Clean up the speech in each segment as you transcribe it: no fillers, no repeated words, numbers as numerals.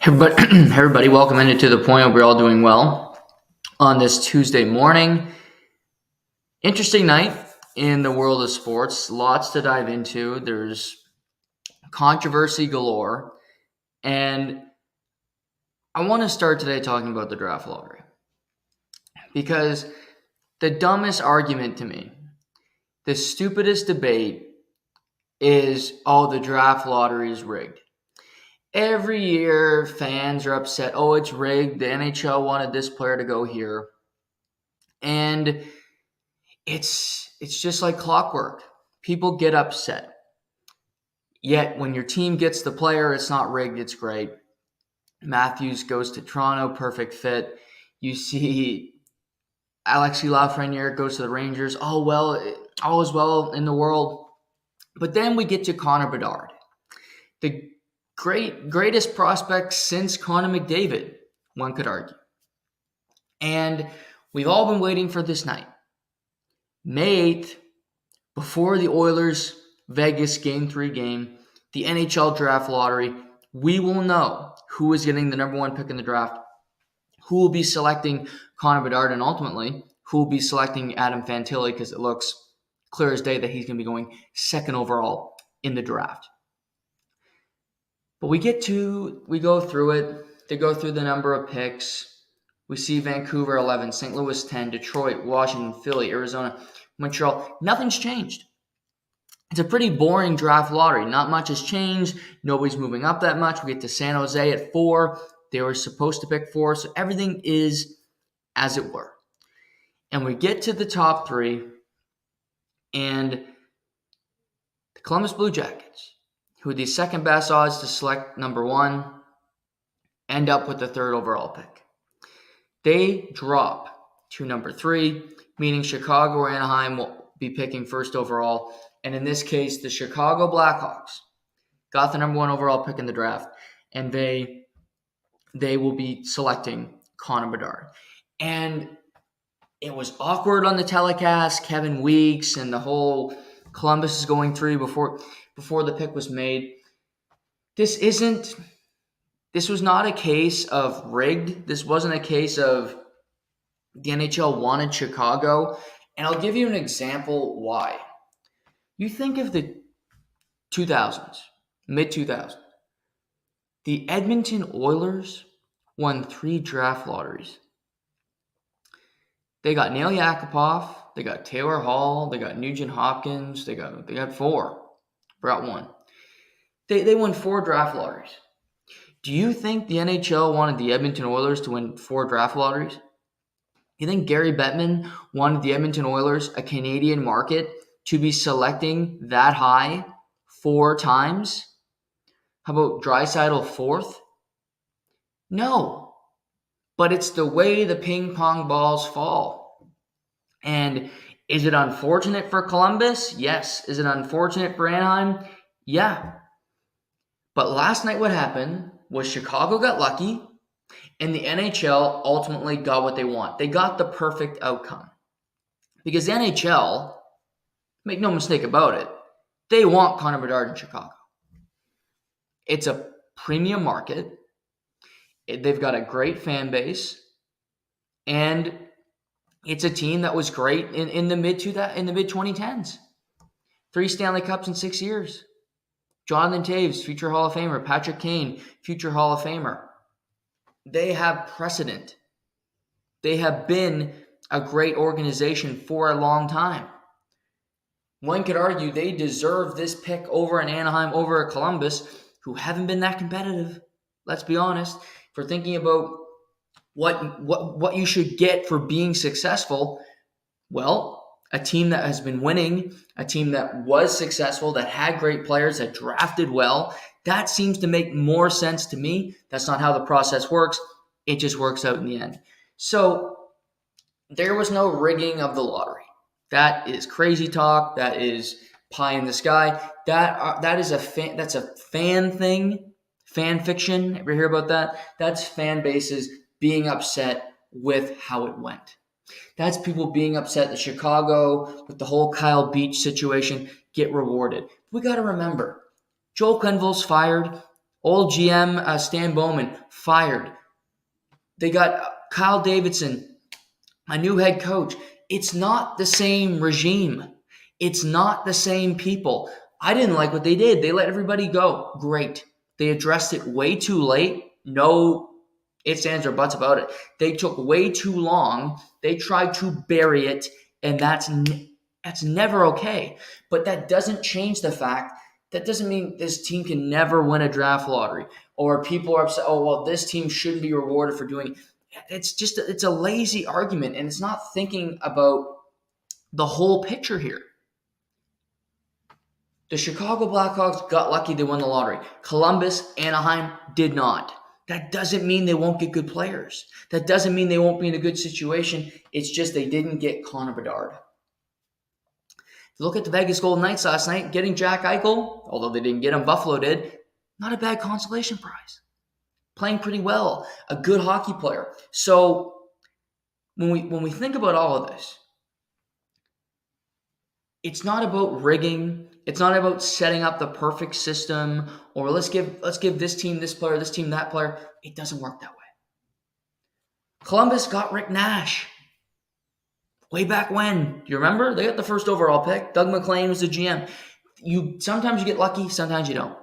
Everybody, welcome into the point where we're all doing well on this Tuesday morning. Interesting night in the world of sports. Lots to dive into. There's controversy galore. And I want to start today talking about the draft lottery. Because the dumbest argument to me, the stupidest debate is, the draft lottery is rigged. Every year, fans are upset. Oh, it's rigged. The NHL wanted this player to go here. And it's just like clockwork. People get upset. Yet, when your team gets the player, it's not rigged. It's great. Matthews goes to Toronto, perfect fit. You see Alex Pietrangelo goes to the Rangers. All is well in the world. But then we get to Connor Bedard. The greatest prospect since Connor McDavid, one could argue. And we've all been waiting for this night. May 8th, before the Oilers Vegas Game 3 game, the NHL Draft Lottery, we will know who is getting the number one pick in the draft, who will be selecting Connor Bedard, and ultimately who will be selecting Adam Fantilli, because it looks clear as day that he's going to be going second overall in the draft. But we go through it. They go through the number of picks. We see Vancouver 11, St. Louis 10, Detroit, Washington, Philly, Arizona, Montreal. Nothing's changed. It's a pretty boring draft lottery. Not much has changed. Nobody's moving up that much. We get to San Jose at 4. They were supposed to pick 4, so everything is as it were. And we get to the top 3, and the Columbus Blue Jackets, who are the second best odds to select number 1, end up with the 3rd overall pick. They drop to number 3, meaning Chicago or Anaheim will be picking 1st overall. And in this case, the Chicago Blackhawks got the number 1 overall pick in the draft, and they will be selecting Connor Bedard. And it was awkward on the telecast. Kevin Weeks and the whole Columbus is going through before the pick was made. This was not a case of rigged. This wasn't a case of the NHL wanted Chicago. And I'll give you an example why. You think of the 2000s, mid-2000s. The Edmonton Oilers won 3 draft lotteries. They got Nail Yakupov, they got Taylor Hall, they got Nugent Hopkins, they got 4. Forgot 1. They won 4 draft lotteries. Do you think the NHL wanted the Edmonton Oilers to win 4 draft lotteries? You think Gary Bettman wanted the Edmonton Oilers, a Canadian market, to be selecting that high 4 times? How about Draisaitl 4th? No. But it's the way the ping pong balls fall. And is it unfortunate for Columbus? Yes. Is it unfortunate for Anaheim? Yeah. But last night what happened was Chicago got lucky, and the NHL ultimately got what they want. They got the perfect outcome. Because the NHL, make no mistake about it, they want Connor Bedard in Chicago. It's a premium market. They've got a great fan base, and it's a team that was great in the mid 2010s. 3 Stanley Cups in 6 years. Jonathan Toews, future Hall of Famer. Patrick Kane, future Hall of Famer. They have precedent. They have been a great organization for a long time. One could argue they deserve this pick over an Anaheim, over a Columbus, who haven't been that competitive. Let's be honest. If we're thinking about what you should get for being successful, well, a team that has been winning, a team that was successful, that had great players, that drafted well, that seems to make more sense to me. That's not how the process works. It just works out in the end. So there was no rigging of the lottery. That is crazy talk. That is pie in the sky. That's a fan thing, fan fiction. Ever hear about that? That's fan bases being upset with how it went. That's people being upset that Chicago, with the whole Kyle Beach situation, get rewarded. We got to remember, Joel Quenneville's fired. Old GM Stan Bowman fired. They got Kyle Davidson, a new head coach. It's not the same regime. It's not the same people. I didn't like what they did. They let everybody go. Great. They addressed it way too late. No ifs, ands, or buts about it. They took way too long. They tried to bury it, and that's never okay. But that doesn't change the fact that doesn't mean this team can never win a draft lottery, or people are upset, oh, well, this team shouldn't be rewarded for doing it. It's a lazy argument, and it's not thinking about the whole picture here. The Chicago Blackhawks got lucky they won the lottery. Columbus, Anaheim did not. That doesn't mean they won't get good players. That doesn't mean they won't be in a good situation. It's just they didn't get Connor Bedard. If you look at the Vegas Golden Knights last night, getting Jack Eichel, although they didn't get him, Buffalo did, not a bad consolation prize. Playing pretty well, a good hockey player. So when we think about all of this, it's not about rigging. It's not about setting up the perfect system or let's give this team this player, this team that player. It doesn't work that way. Columbus got Rick Nash way back when. Do you remember? They got the first overall pick. Doug McClain was the GM. Sometimes you get lucky, sometimes you don't.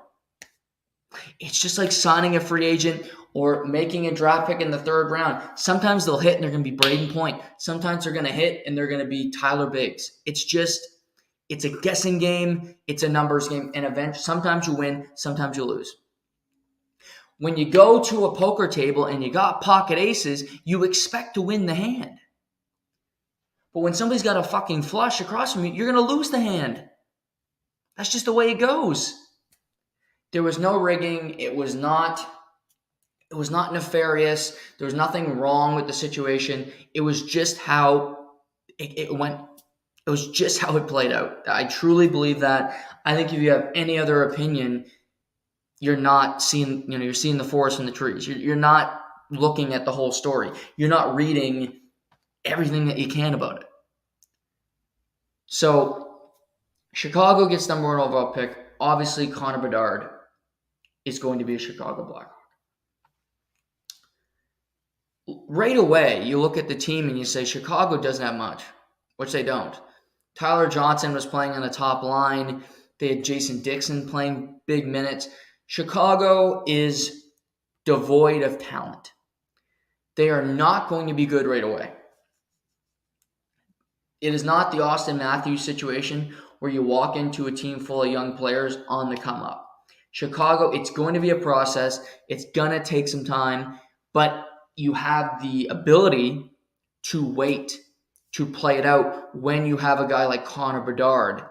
It's just like signing a free agent or making a draft pick in the third round. Sometimes they'll hit and they're going to be Braden Point. Sometimes they're going to hit and they're going to be Tyler Biggs. It's a guessing game. It's a numbers game. And sometimes you win, sometimes you lose. When you go to a poker table and you got pocket aces, you expect to win the hand. But when somebody's got a fucking flush across from you, you're going to lose the hand. That's just the way it goes. There was no rigging. It was not nefarious. There was nothing wrong with the situation. It was just how it went. It was just how it played out. I truly believe that. I think if you have any other opinion, you're not seeing, you're seeing the forest from the trees. You're not looking at the whole story. You're not reading everything that you can about it. So Chicago gets number 1 overall pick. Obviously, Connor Bedard is going to be a Chicago Blackhawk. Right away, you look at the team and you say Chicago doesn't have much, which they don't. Tyler Johnson was playing on the top line. They had Jason Dixon playing big minutes. Chicago is devoid of talent. They are not going to be good right away. It is not the Austin Matthews situation where you walk into a team full of young players on the come up. Chicago, it's going to be a process. It's going to take some time, but you have the ability to wait, to play it out when you have a guy like Connor Bedard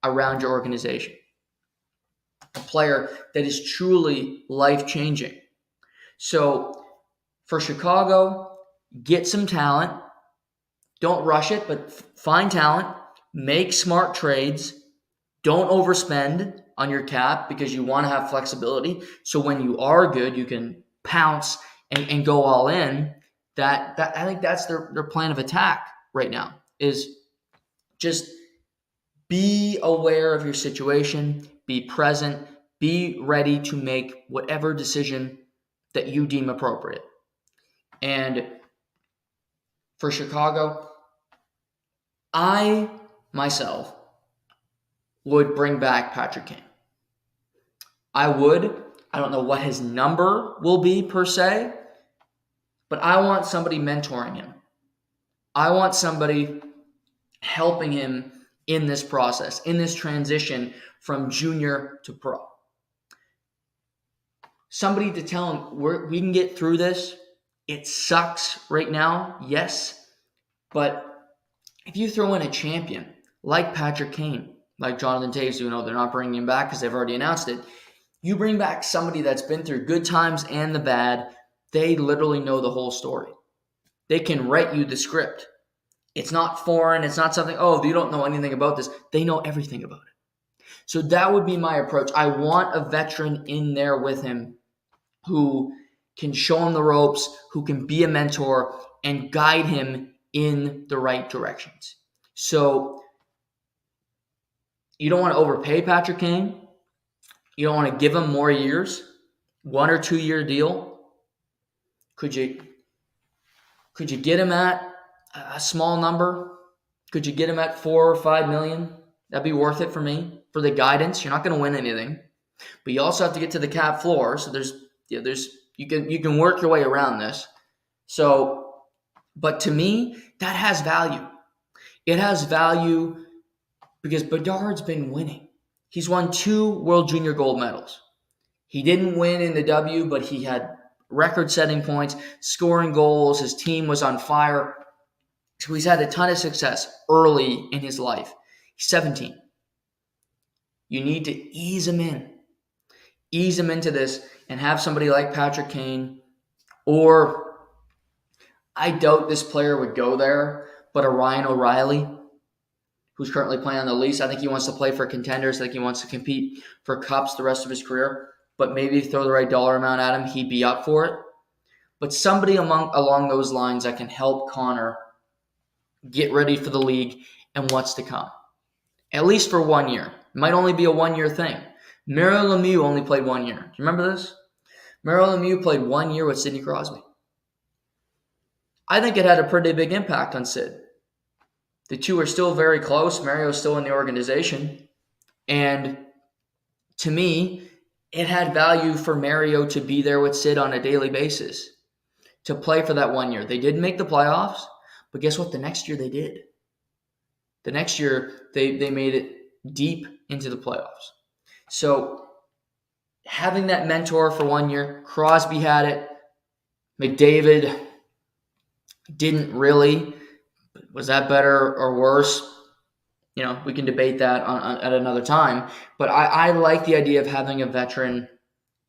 around your organization. A player that is truly life-changing. So for Chicago, get some talent. Don't rush it, but find talent. Make smart trades. Don't overspend on your cap because you want to have flexibility. So when you are good, you can pounce and go all in. That I think that's their plan of attack right now, is just be aware of your situation, be present, be ready to make whatever decision that you deem appropriate. And for Chicago, I myself would bring back Patrick Kane. I would. I don't know what his number will be per se, but I want somebody mentoring him. I want somebody helping him in this process, in this transition from junior to pro. Somebody to tell him we can get through this. It sucks right now, yes, but if you throw in a champion like Patrick Kane, like Jonathan Toews, they're not bringing him back because they've already announced it. You bring back somebody that's been through good times and the bad. They literally know the whole story. They can write you the script. It's not foreign. It's not something, you don't know anything about this. They know everything about it. So that would be my approach. I want a veteran in there with him who can show him the ropes, who can be a mentor and guide him in the right directions. So you don't want to overpay Patrick Kane. You don't want to give him more years. 1 or 2 year deal. Could you get him at a small number? Could you get him at 4 or 5 million? That'd be worth it for me. For the guidance, you're not going to win anything, but you also have to get to the cap floor. So you can work your way around this. So, but to me, that has value. It has value because Bedard's been winning. He's won 2 World Junior gold medals. He didn't win in the W, but he had record-setting points, scoring goals. His team was on fire. So he's had a ton of success early in his life. He's 17. You need to ease him in. Ease him into this and have somebody like Patrick Kane, or I doubt this player would go there, but a Ryan O'Reilly, who's currently playing on the lease. I think he wants to play for contenders. I think he wants to compete for cups the rest of his career. But maybe if you throw the right dollar amount at him, he'd be up for it. But somebody along those lines that can help Connor get ready for the league and what's to come. At least for 1 year. It might only be a 1 year thing. Mario Lemieux only played 1 year. Do you remember this? Mario Lemieux played 1 year with Sidney Crosby. I think it had a pretty big impact on Sid. The two are still very close. Mario's still in the organization. And to me, it had value for Mario to be there with Sid on a daily basis, to play for that 1 year. They didn't make the playoffs, but guess what? The next year they did. The next year they made it deep into the playoffs. So having that mentor for 1 year, Crosby had it. McDavid didn't really. Was that better or worse? We can debate that at another time. But I like the idea of having a veteran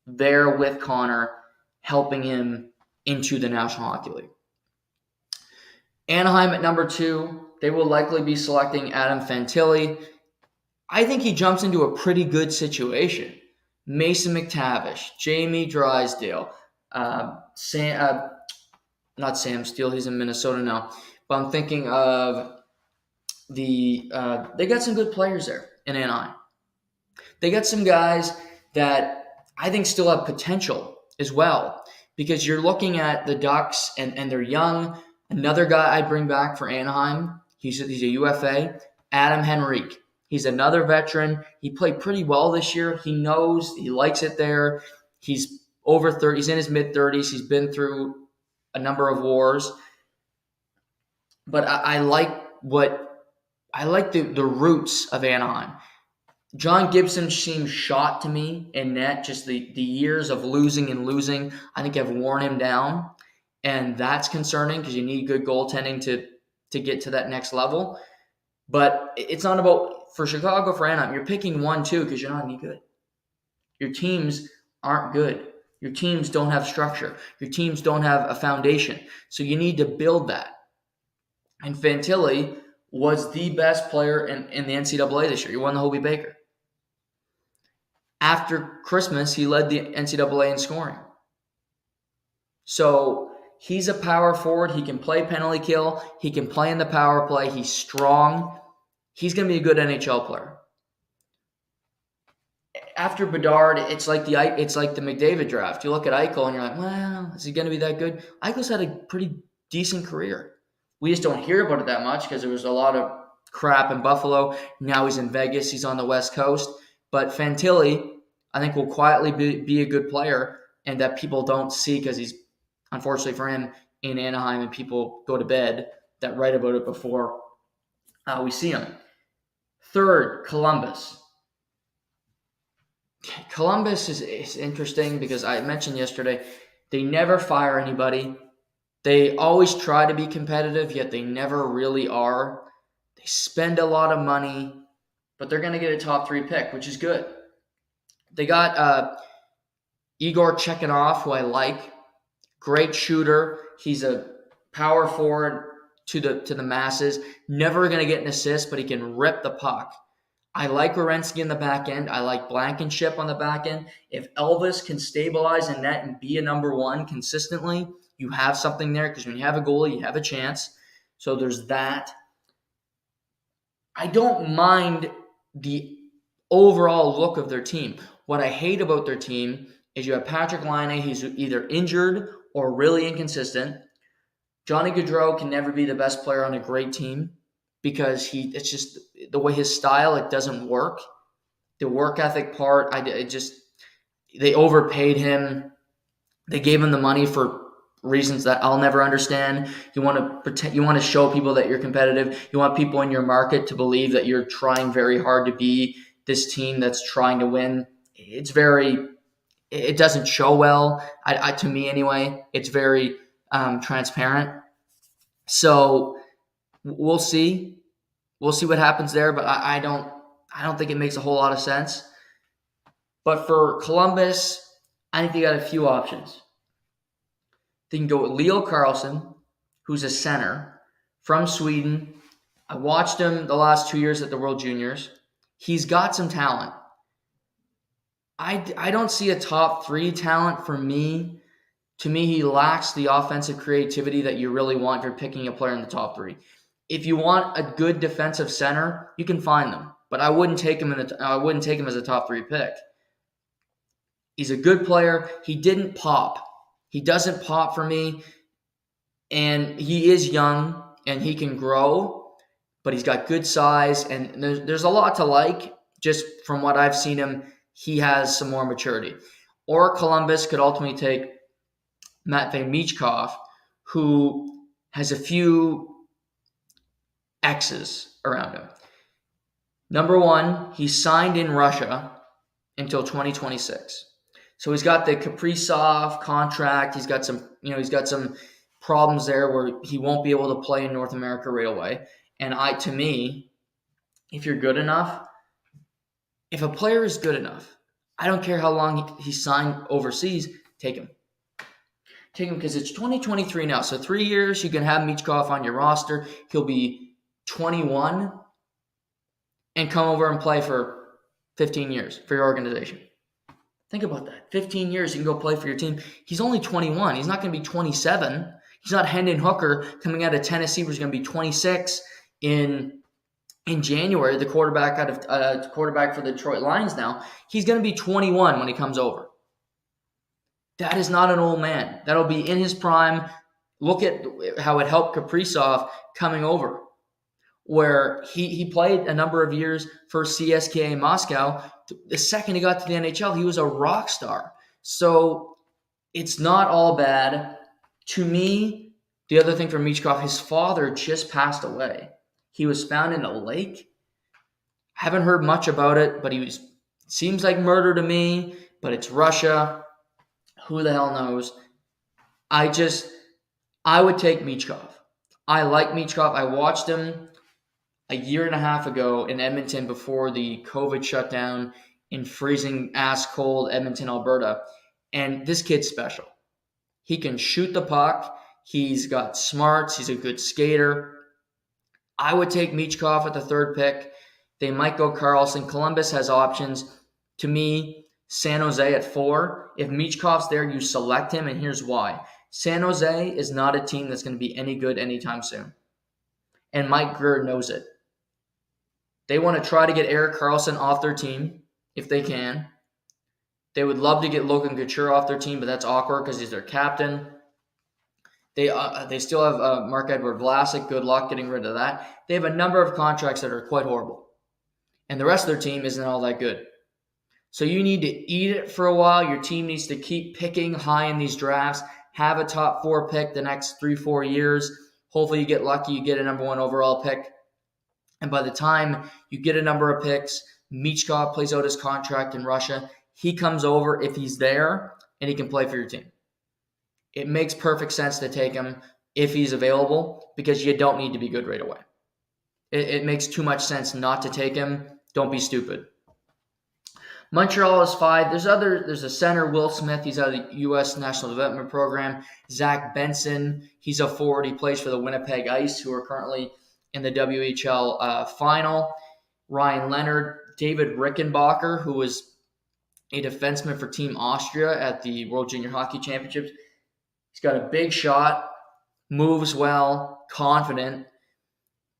there with Connor, helping him into the National Hockey League. Anaheim at number 2. They will likely be selecting Adam Fantilli. I think he jumps into a pretty good situation. Mason McTavish, Jamie Drysdale, not Sam Steele, he's in Minnesota now. But I'm thinking of they got some good players there in Anaheim. They got some guys that I think still have potential as well, because you're looking at the Ducks and they're young. Another guy I'd bring back for Anaheim, he's a UFA, Adam Henrique. He's another veteran. He played pretty well this year. He knows, he likes it there. He's over 30. He's in his mid-30s. He's been through a number of wars. But I like the roots of Anaheim. John Gibson seems shot to me in net. Just the years of losing, I think have worn him down. And that's concerning because you need good goaltending to get to that next level. But it's not about, for Chicago, for Anaheim, you're picking 1-2 because you're not any good. Your teams aren't good. Your teams don't have structure. Your teams don't have a foundation. So you need to build that. And Fantilli was the best player in the NCAA this year. He won the Hobey Baker. After Christmas, he led the NCAA in scoring. So he's a power forward. He can play penalty kill. He can play in the power play. He's strong. He's going to be a good NHL player. After Bedard, it's like the McDavid draft. You look at Eichel and you're like, well, is he going to be that good? Eichel's had a pretty decent career. We just don't hear about it that much because there was a lot of crap in Buffalo. Now he's in Vegas. He's on the West Coast. But Fantilli, I think, will quietly be a good player, and that people don't see because he's, unfortunately for him, in Anaheim, and people go to bed that write about it before we see him. Third, Columbus. Columbus is interesting because I mentioned yesterday, they never fire anybody. They always try to be competitive, yet they never really are. They spend a lot of money, but they're going to get a top 3 pick, which is good. They got Igor Chekhanov, who I like. Great shooter. He's a power forward to the masses. Never going to get an assist, but he can rip the puck. I like Werenski in the back end. I like Blankenship on the back end. If Elvis can stabilize in net and be a number 1 consistently, you have something there, because when you have a goalie, you have a chance. So there's that. I don't mind the overall look of their team. What I hate about their team is you have Patrick Laine, he's either injured or really inconsistent. Johnny Gaudreau can never be the best player on a great team because it's just the way his style, it doesn't work. The work ethic part, they overpaid him. They gave him the money for reasons that I'll never understand. You want to show people that you're competitive. You want people in your market to believe that you're trying very hard to be this team that's trying to win. It doesn't show well. To me anyway, it's very transparent. So we'll see. We'll see what happens there, but I don't think it makes a whole lot of sense. But for Columbus, I think they got a few options. They can go with Leo Carlsson, who's a center from Sweden. I watched him the last 2 years at the World Juniors. He's got some talent. I don't see a top 3 talent for me. To me, he lacks the offensive creativity that you really want if you're picking a player in the top 3. If you want a good defensive center, you can find them, but I wouldn't take him as a top 3 pick. He's a good player. He didn't pop. He doesn't pop for me, and he is young and he can grow, but he's got good size, and there's a lot to like. Just from what I've seen him, he has some more maturity. Or Columbus could ultimately take Matvei Michkov, who has a few X's around him. Number one, he's signed in Russia until 2026. So he's got the Kaprizov contract. He's got some problems there where he won't be able to play in North America right away. And to me, if you're good enough, if a player is good enough, I don't care how long he's signed overseas, take him. Take him because it's 2023 now. So 3 years, you can have Michkov on your roster. He'll be 21 and come over and play for 15 years for your organization. Think about that. 15 years, you can go play for your team. He's only 21. He's not going to be 27. He's not Hendon Hooker coming out of Tennessee, who's going to be 26 in January. The quarterback for the Detroit Lions now. He's going to be 21 when he comes over. That is not an old man. That'll be in his prime. Look at how it helped Kaprizov coming over, where he played a number of years for CSKA Moscow. The second he got to the NHL, he was a rock star. So it's not all bad. To me, the other thing for Michkov, his father just passed away. He was found in a lake. Haven't heard much about it, but seems like murder to me, but it's Russia. Who the hell knows? I would take Michkov. I like Michkov. I watched him a year and a half ago in Edmonton before the COVID shutdown in freezing ass cold Edmonton, Alberta. And this kid's special. He can shoot the puck. He's got smarts. He's a good skater. I would take Michkov at the 3rd pick. They might go Carlson. Columbus has options. To me, San Jose at 4. If Michkov's there, you select him, and here's why. San Jose is not a team that's going to be any good anytime soon. And Mike Grier knows it. They want to try to get Erik Karlsson off their team if they can. They would love to get Logan Couture off their team, but that's awkward because he's their captain. They still have Marc-Edouard Vlasic. Good luck getting rid of that. They have a number of contracts that are quite horrible. And the rest of their team isn't all that good. So you need to eat it for a while. Your team needs to keep picking high in these drafts. Have a top 4 pick the next 3-4 years. Hopefully you get lucky. You get a number 1 overall pick. And by the time you get a number of picks, Michkov plays out his contract in Russia. He comes over if he's there, and he can play for your team. It makes perfect sense to take him if he's available because you don't need to be good right away. It makes too much sense not to take him. Don't be stupid. Montreal is 5. There's a center, Will Smith. He's out of the U.S. National Development Program. Zach Benson. He's a forward. He plays for the Winnipeg Ice, who are currently in the WHL final. Ryan Leonard. David Rickenbacker, who was a defenseman for Team Austria at the World Junior Hockey Championships. He's got a big shot, moves well, confident.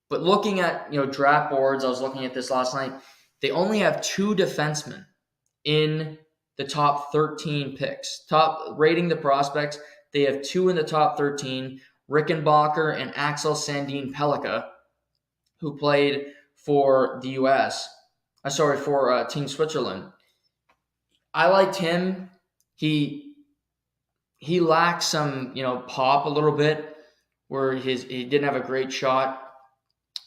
But looking at draft boards, I was looking at this last night. They only have 2 defensemen in the top 13 picks. Rating the prospects, they have 2 in the top 13, Rickenbacker and Axel Sandin Pellikka, who played for the U.S. For Team Switzerland. I liked him. He lacked some, pop a little bit, where he didn't have a great shot.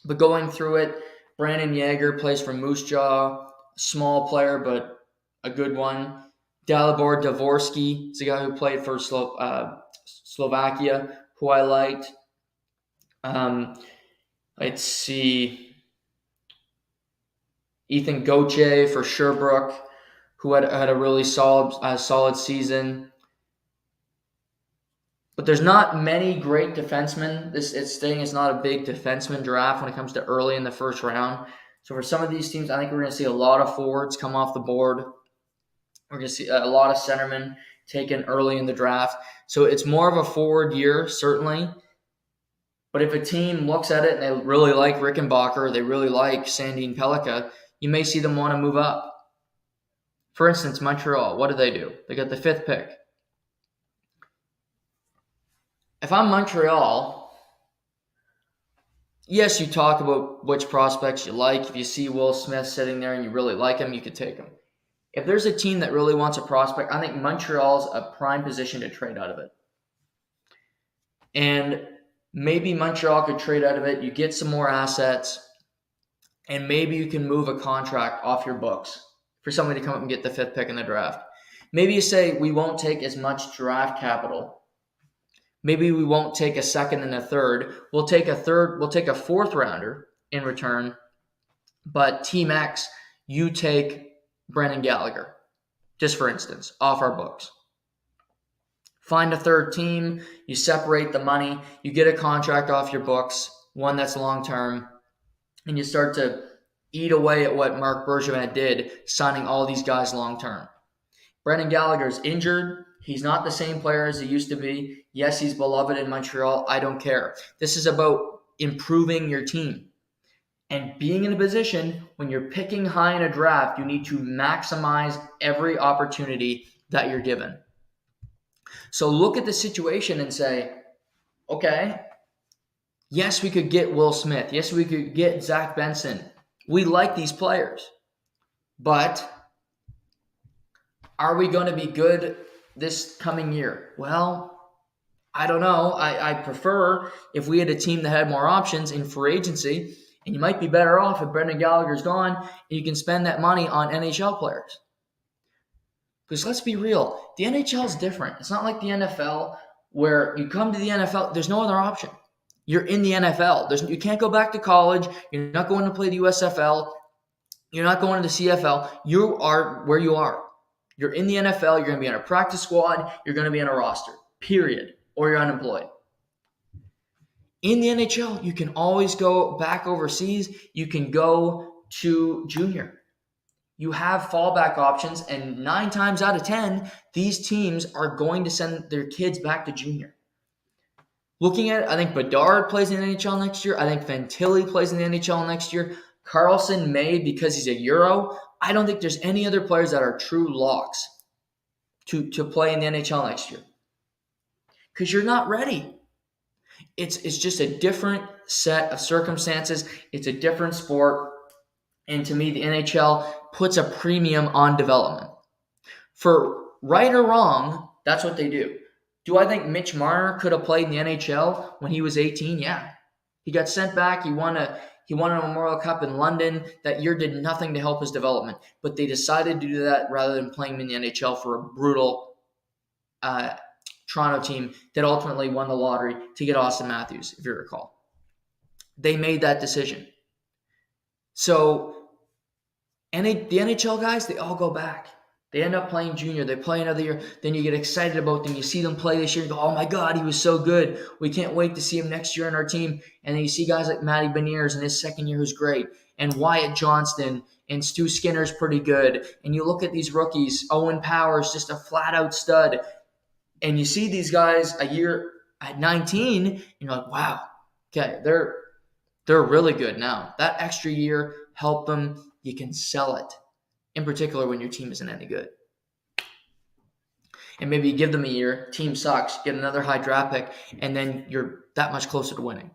But going through it, Brandon Yager plays for Moose Jaw, small player but a good one. Dalibor Dvorsky is a guy who played for Slovakia, who I liked. Let's see, Ethan Gauthier for Sherbrooke, who had a really solid season. But there's not many great defensemen. It's saying it's not a big defenseman draft when it comes to early in the first round. So for some of these teams, I think we're going to see a lot of forwards come off the board. We're going to see a lot of centermen taken early in the draft. So it's more of a forward year, certainly. But if a team looks at it and they really like Rickenbacker, they really like Sandin Pellikka, you may see them want to move up. For instance, Montreal, what do? They got the 5th pick. If I'm Montreal, yes, you talk about which prospects you like. If you see Will Smith sitting there and you really like him, you could take him. If there's a team that really wants a prospect, I think Montreal's a prime position to trade out of it. And maybe Montreal could trade out of it. You get some more assets, and maybe you can move a contract off your books for somebody to come up and get the 5th pick in the draft. Maybe you say, we won't take as much draft capital. Maybe we won't take a 2nd and a 3rd. We'll take a 4th rounder in return. But Team X, you take Brendan Gallagher, just for instance, off our books. Find a 3rd team, you separate the money, you get a contract off your books, one that's long-term, and you start to eat away at what Marc Bergevin did, signing all these guys long-term. Brendan Gallagher's injured. He's not the same player as he used to be. Yes, he's beloved in Montreal. I don't care. This is about improving your team. And being in a position when you're picking high in a draft, you need to maximize every opportunity that you're given. So look at the situation and say, okay, yes, we could get Will Smith. Yes, we could get Zach Benson. We like these players. But are we going to be good this coming year? Well, I don't know. I prefer if we had a team that had more options in free agency, and you might be better off if Brendan Gallagher's gone and you can spend that money on NHL players. Because let's be real, the NHL is different. It's not like the NFL where you come to the NFL, there's no other option. You're in the NFL. You can't go back to college. You're not going to play the USFL. You're not going to the CFL. You are where you are. You're in the NFL. You're going to be on a practice squad. You're going to be on a roster, period, or you're unemployed. In the NHL, you can always go back overseas. You can go to junior. You have fallback options, and 9 times out of 10, these teams are going to send their kids back to junior. Looking at it, I think Bedard plays in the NHL next year. I think Fantilli plays in the NHL next year. Carlson may, because he's a Euro. I don't think there's any other players that are true locks to play in the NHL next year. Because you're not ready. It's just a different set of circumstances. It's a different sport. And to me, the NHL puts a premium on development. For right or wrong, that's what they do. Do I think Mitch Marner could have played in the NHL when he was 18? Yeah. He got sent back. He won a Memorial Cup in London. That year did nothing to help his development. But they decided to do that rather than playing him in the NHL for a brutal Toronto team that ultimately won the lottery to get Austin Matthews, if you recall. They made that decision. So the NHL guys, they all go back. They end up playing junior. They play another year. Then you get excited about them. You see them play this year and go, oh my God, he was so good. We can't wait to see him next year on our team. And then you see guys like Matty Beniers in his second year who's great. And Wyatt Johnston and Stu Skinner's pretty good. And you look at these rookies, Owen Powers, just a flat out stud. And you see these guys a year at 19, and you're like, wow, okay, they're really good now. That extra year helped them. You can sell it, in particular when your team isn't any good. And maybe you give them a year, team sucks, get another high draft pick, and then you're that much closer to winning.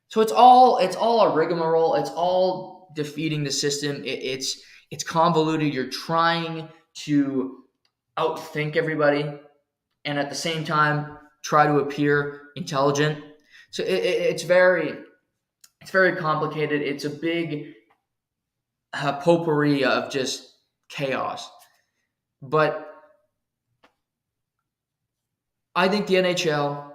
So it's all a rigmarole. It's all defeating the system. It's convoluted. You're trying to outthink everybody, and at the same time try to appear intelligent. So it's very complicated. It's a big potpourri of just chaos. But I think the NHL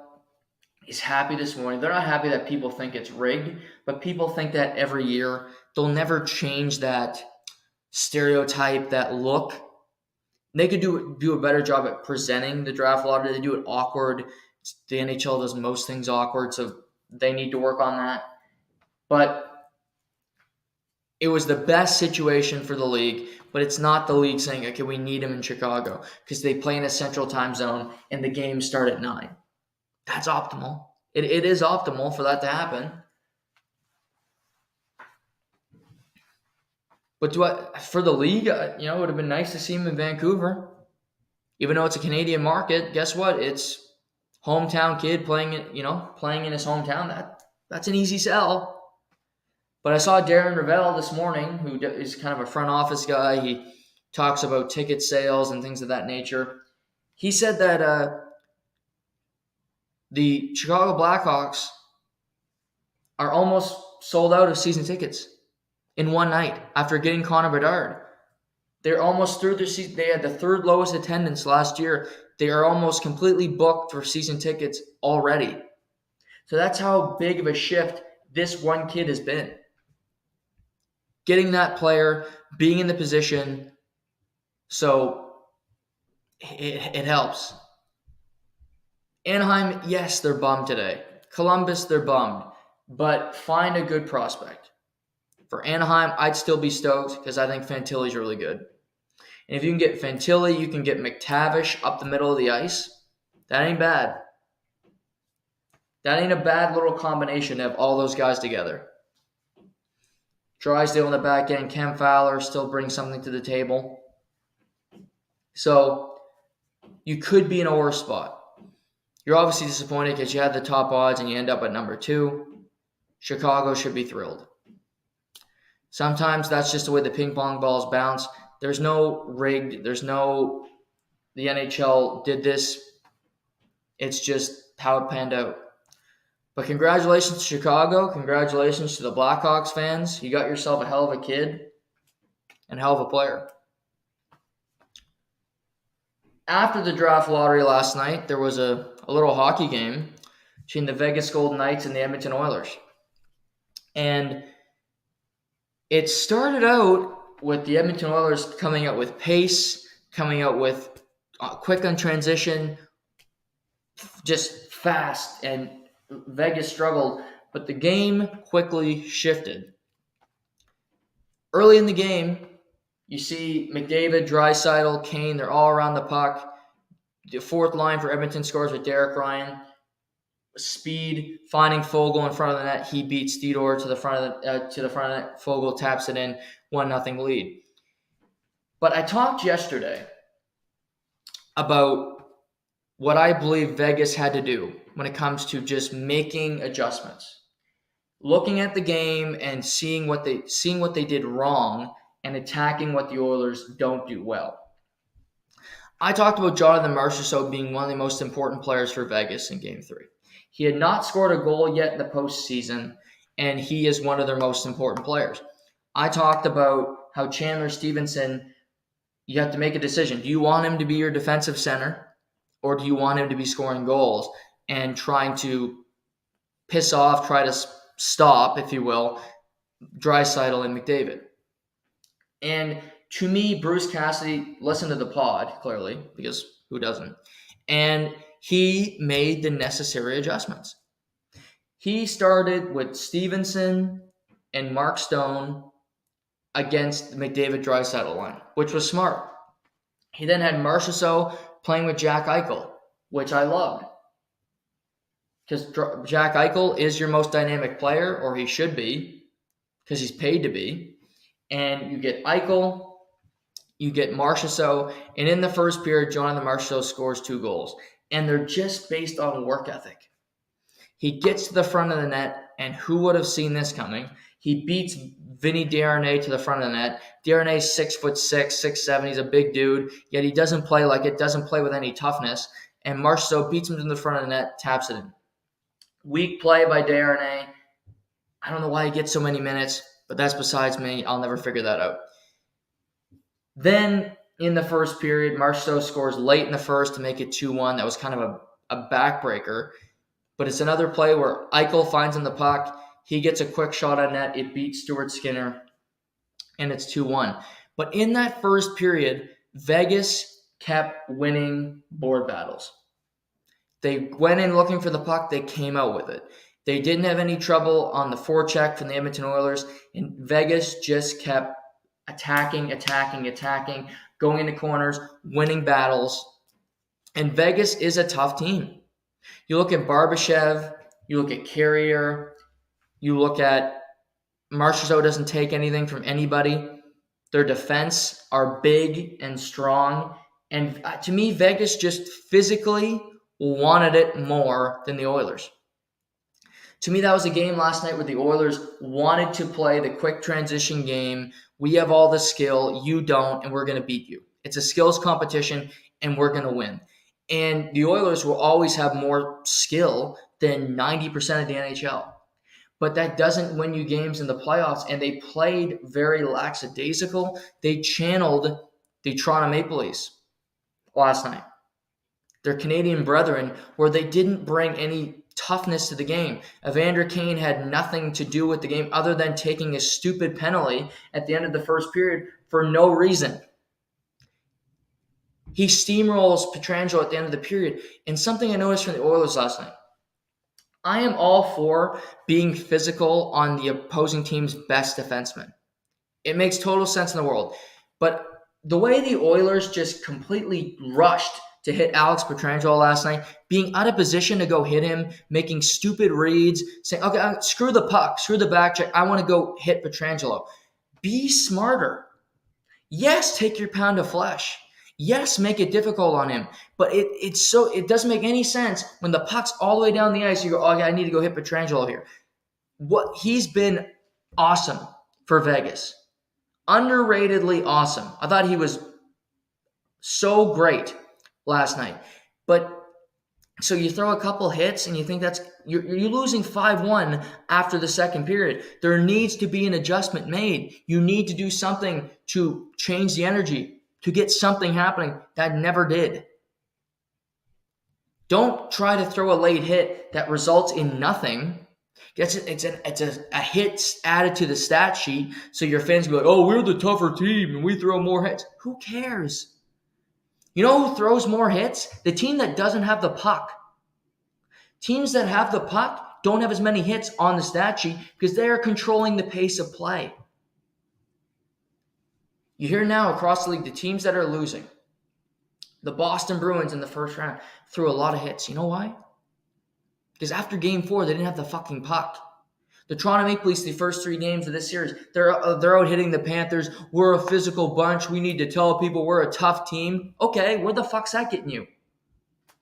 is happy this morning. They're not happy that people think it's rigged, but people think that every year. They'll never change that stereotype, that look. They could do a better job at presenting the draft lottery. They do it awkward. The NHL does most things awkward, so they need to work on that. But it was the best situation for the league, but it's not the league saying, okay, we need him in Chicago because they play in a central time zone and the games start at 9. That's optimal. It is optimal for that to happen. But for the league, it would have been nice to see him in Vancouver. Even though it's a Canadian market, guess what? It's hometown kid playing in his hometown. That's an easy sell. But I saw Darren Ravel this morning, who is kind of a front office guy. He talks about ticket sales and things of that nature. He said that the Chicago Blackhawks are almost sold out of season tickets in one night after getting Connor Bedard. They're almost through their season. They had the third lowest attendance last year. They are almost completely booked for season tickets already. So that's how big of a shift this one kid has been. Getting that player, being in the position, so it helps. Anaheim, yes, they're bummed today. Columbus, they're bummed. But find a good prospect. For Anaheim, I'd still be stoked because I think Fantilli's really good. And if you can get Fantilli, you can get McTavish up the middle of the ice. That ain't bad. That ain't a bad little combination to have all those guys together. Drysdale in the back end, Cam Fowler still brings something to the table. So you could be in a worse spot. You're obviously disappointed because you had the top odds and you end up at number 2. Chicago should be thrilled. Sometimes that's just the way the ping pong balls bounce. There's no rigged. There's no the NHL did this. It's just how it panned out. But congratulations to Chicago. Congratulations to the Blackhawks fans. You got yourself a hell of a kid and a hell of a player. After the draft lottery last night, there was a little hockey game between the Vegas Golden Knights and the Edmonton Oilers. And it started out with the Edmonton Oilers coming out with pace, coming out with quick on transition, just fast, and Vegas struggled, but the game quickly shifted. Early in the game, you see McDavid, Draisaitl, Kane, they're all around the puck. The fourth line for Edmonton scores with Derek Ryan. Speed, finding Fogle in front of the net. He beats Theodore to the front of the net. Fogle taps it in, 1-0 lead. But I talked yesterday about what I believe Vegas had to do when it comes to just making adjustments. Looking at the game and seeing what they did wrong and attacking what the Oilers don't do well. I talked about Jonathan Marchessault being one of the most important players for Vegas in Game 3. He had not scored a goal yet in the postseason, and he is one of their most important players. I talked about how Chandler Stevenson, you have to make a decision. Do you want him to be your defensive center, or do you want him to be scoring goals and trying to piss off, try to stop, if you will, Draisaitl and McDavid? And to me, Bruce Cassidy listened to the pod, clearly, because who doesn't? And he made the necessary adjustments. He started with Stevenson and Mark Stone against the McDavid Draisaitl line, which was smart. He then had Marchessault playing with Jack Eichel, which I loved. Because Jack Eichel is your most dynamic player, or he should be, because he's paid to be. And you get Eichel, you get Marchessault, and in the first period, Jonathan Marchessault scores 2 goals. And they're just based on work ethic. He gets to the front of the net, and who would have seen this coming? He beats Vinny Desharnais to the front of the net. Desharnais 6'6", 6'7". He's a big dude, yet he doesn't play like it, doesn't play with any toughness. And Marchessault beats him to the front of the net, taps it in. Weak play by Desharnais. I don't know why he gets so many minutes, but that's besides me. I'll never figure that out. Then, in the first period, Marchessault scores late in the first to make it 2-1. That was kind of a backbreaker. But it's another play where Eichel finds him the puck. He gets a quick shot on net. It beats Stuart Skinner, and it's 2-1. But in that first period, Vegas kept winning board battles. They went in looking for the puck. They came out with it. They didn't have any trouble on the forecheck from the Edmonton Oilers, and Vegas just kept attacking, going into corners, winning battles. And Vegas is a tough team. You look at Barbashev, you look at Carrier, you look at Marchessault doesn't take anything from anybody. Their defense are big and strong. And to me, Vegas just physically wanted it more than the Oilers. To me, that was a game last night where the Oilers wanted to play the quick transition game. We have all the skill, you don't, and we're going to beat you. It's a skills competition, and we're going to win. And the Oilers will always have more skill than 90% of the NHL. But that doesn't win you games in the playoffs, and they played very lackadaisical. They channeled the Toronto Maple Leafs last night, their Canadian brethren, where they didn't bring any toughness to the game. Evander Kane had nothing to do with the game other than taking a stupid penalty at the end of the first period for no reason. He steamrolls Pietrangelo at the end of the period. And something I noticed from the Oilers last night, I am all for being physical on the opposing team's best defenseman. It makes total sense in the world. But the way the Oilers just completely rushed to hit Alex Pietrangelo last night, being out of position to go hit him, making stupid reads, saying, okay, screw the puck, screw the back check, I want to go hit Pietrangelo. Be smarter. Yes, take your pound of flesh. Yes, make it difficult on him. But it doesn't make any sense when the puck's all the way down the ice, you go, okay, I need to go hit Pietrangelo here. He's been awesome for Vegas. Underratedly awesome. I thought he was so great last night. But so you throw a couple hits and you think you're losing 5-1 after the second period. There needs to be an adjustment made. You need to do something to change the energy, to get something happening. That never did. Don't try to throw a late hit that results in nothing. It's a hit added to the stat sheet, so your fans go like, oh, we're the tougher team and we throw more hits. Who cares? You know who throws more hits? The team that doesn't have the puck. Teams that have the puck don't have as many hits on the stat sheet because they are controlling the pace of play. You hear now across the league, the teams that are losing, the Boston Bruins in the first round threw a lot of hits. You know why? Because after Game 4, they didn't have the fucking puck. The Toronto Maple Leafs, the first 3 games of this series, they're out hitting the Panthers. We're a physical bunch. We need to tell people we're a tough team. Okay, where the fuck's that getting you?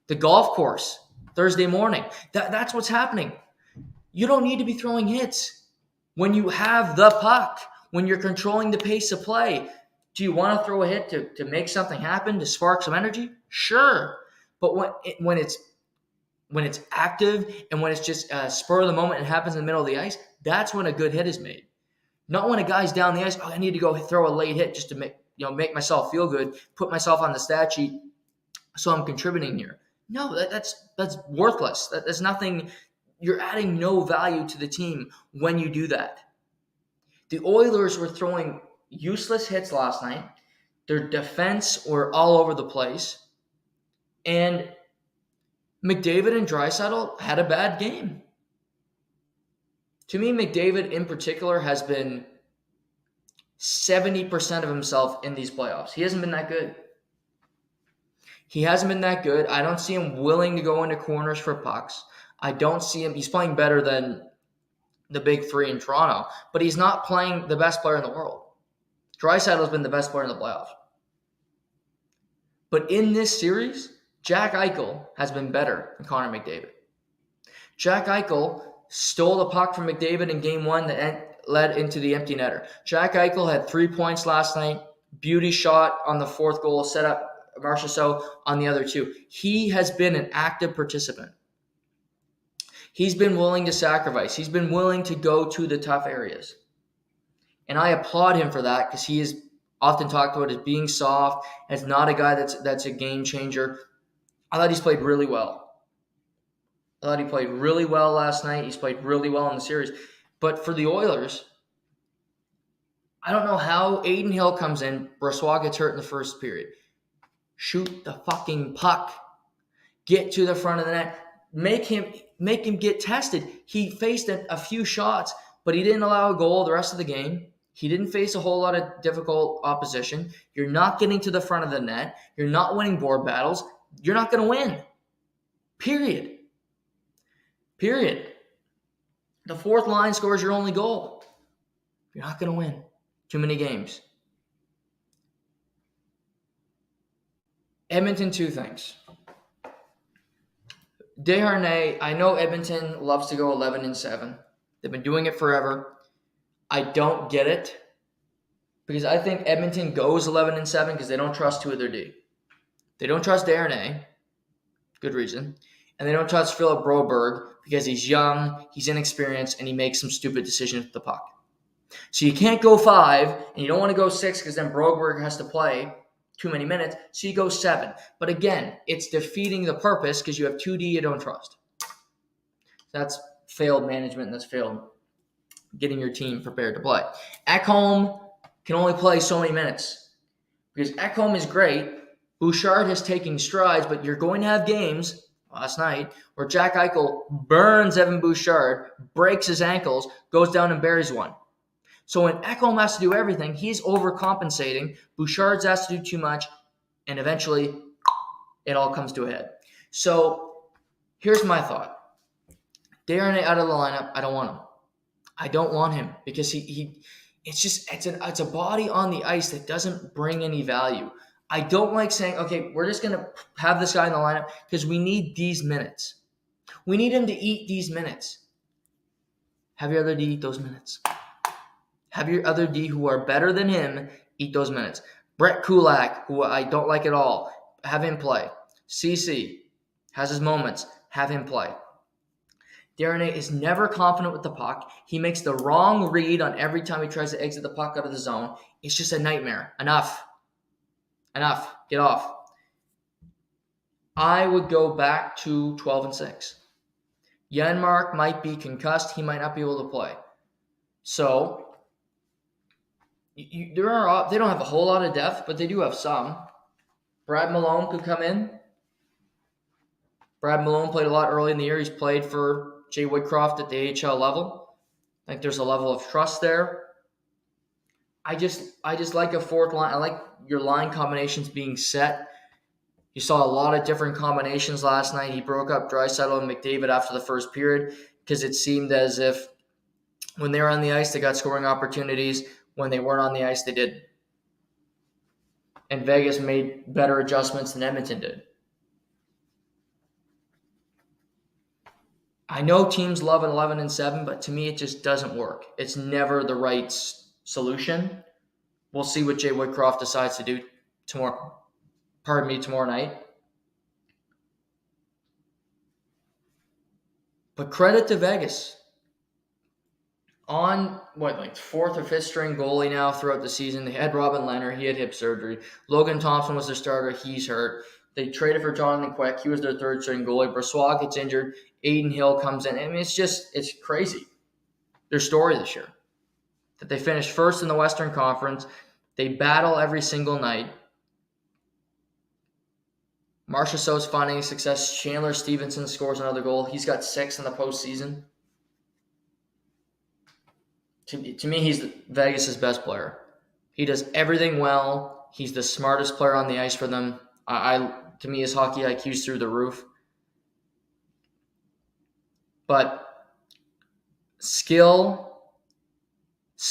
The golf course, Thursday morning. That's what's happening. You don't need to be throwing hits when you have the puck, when you're controlling the pace of play. Do you want to throw a hit to make something happen, to spark some energy? Sure. But when it's active and when it's just spur of the moment and happens in the middle of the ice, that's when a good hit is made. Not when a guy's down the ice, I need to go throw a late hit just to make myself feel good, put myself on the stat sheet so I'm contributing here. No, that's worthless. That's nothing. You're adding no value to the team when you do that. The Oilers were throwing useless hits last night. Their defense were all over the place. And McDavid and Draisaitl had a bad game. To me, McDavid in particular has been 70% of himself in these playoffs. He hasn't been that good. I don't see him willing to go into corners for pucks. I don't see him. He's playing better than the big 3 in Toronto, but he's not playing the best player in the world. Draisaitl's been the best player in the playoffs. But in this series, Jack Eichel has been better than Connor McDavid. Jack Eichel stole the puck from McDavid in game one that led into the empty netter. Jack Eichel had 3 points last night. Beauty shot on the fourth goal, set up Marchessault on the other two. He has been an active participant. He's been willing to sacrifice. He's been willing to go to the tough areas. And I applaud him for that because he is often talked about as being soft, as not a guy that's a game changer. I thought he's played really well. I thought he played really well last night. He's played really well in the series. But for the Oilers, I don't know how Aiden Hill comes in. Brossoit gets hurt in the first period. Shoot the fucking puck. Get to the front of the net. Make him get tested. He faced a few shots, but he didn't allow a goal the rest of the game. He didn't face a whole lot of difficult opposition. You're not getting to the front of the net. You're not winning board battles. You're not going to win. Period. The fourth line scores your only goal. You're not going to win too many games. Edmonton, 2 things. Desharnais, I know Edmonton loves to go 11-7. They've been doing it forever. I don't get it because I think Edmonton goes 11-7 because they don't trust 2 of their D. They don't trust Desharnais. Good reason. And they don't trust Philip Broberg because he's young, he's inexperienced, and he makes some stupid decisions with the puck. So you can't go 5, and you don't want to go 6 because then Broberg has to play too many minutes, so you go 7. But again, it's defeating the purpose because you have 2D you don't trust. That's failed management, and that's failed getting your team prepared to play. Ekholm can only play so many minutes because Ekholm is great. Bouchard has taken strides, but you're going to have games last night where Jack Eichel burns Evan Bouchard, breaks his ankles, goes down and buries one. So when Ekholm has to do everything, he's overcompensating. Bouchard's has to do too much, and eventually it all comes to a head. So here's my thought. Desharnais out of the lineup, I don't want him. I don't want him because it's a body on the ice that doesn't bring any value. I don't like saying, okay, we're just going to have this guy in the lineup because we need these minutes. We need him to eat these minutes. Have your other D eat those minutes. Have your other D who are better than him eat those minutes. Brett Kulak, who I don't like at all, have him play. CC has his moments. Have him play. Desharnais is never confident with the puck. He makes the wrong read on every time he tries to exit the puck out of the zone. It's just a nightmare. Enough. Get off. I would go back to 12-6. Janmark might be concussed. He might not be able to play. So, they don't have a whole lot of depth, but they do have some. Brad Malone could come in. Brad Malone played a lot early in the year. He's played for Jay Woodcroft at the AHL level. I think there's a level of trust there. I just like a fourth line. I like your line combinations being set. You saw a lot of different combinations last night. He broke up Draisaitl and McDavid after the first period because it seemed as if when they were on the ice, they got scoring opportunities. When they weren't on the ice, they didn't. And Vegas made better adjustments than Edmonton did. I know teams love an 11-7, but to me, it just doesn't work. It's never the right solution. We'll see what Jay Woodcroft decides to do tomorrow night. But credit to Vegas. On, fourth or fifth string goalie now throughout the season. They had Robin Leonard. He had hip surgery. Logan Thompson was their starter. He's hurt. They traded for Jonathan Quick. He was their third string goalie. Brossoit gets injured. Aiden Hill comes in. I mean, it's crazy. Their story this year. That they finished first in the Western Conference. They battle every single night. Marchessault's finding success. Chandler Stevenson scores another goal. He's got 6 in the postseason. To me, he's Vegas' best player. He does everything well. He's the smartest player on the ice for them. To me, his hockey IQ's through the roof. But skill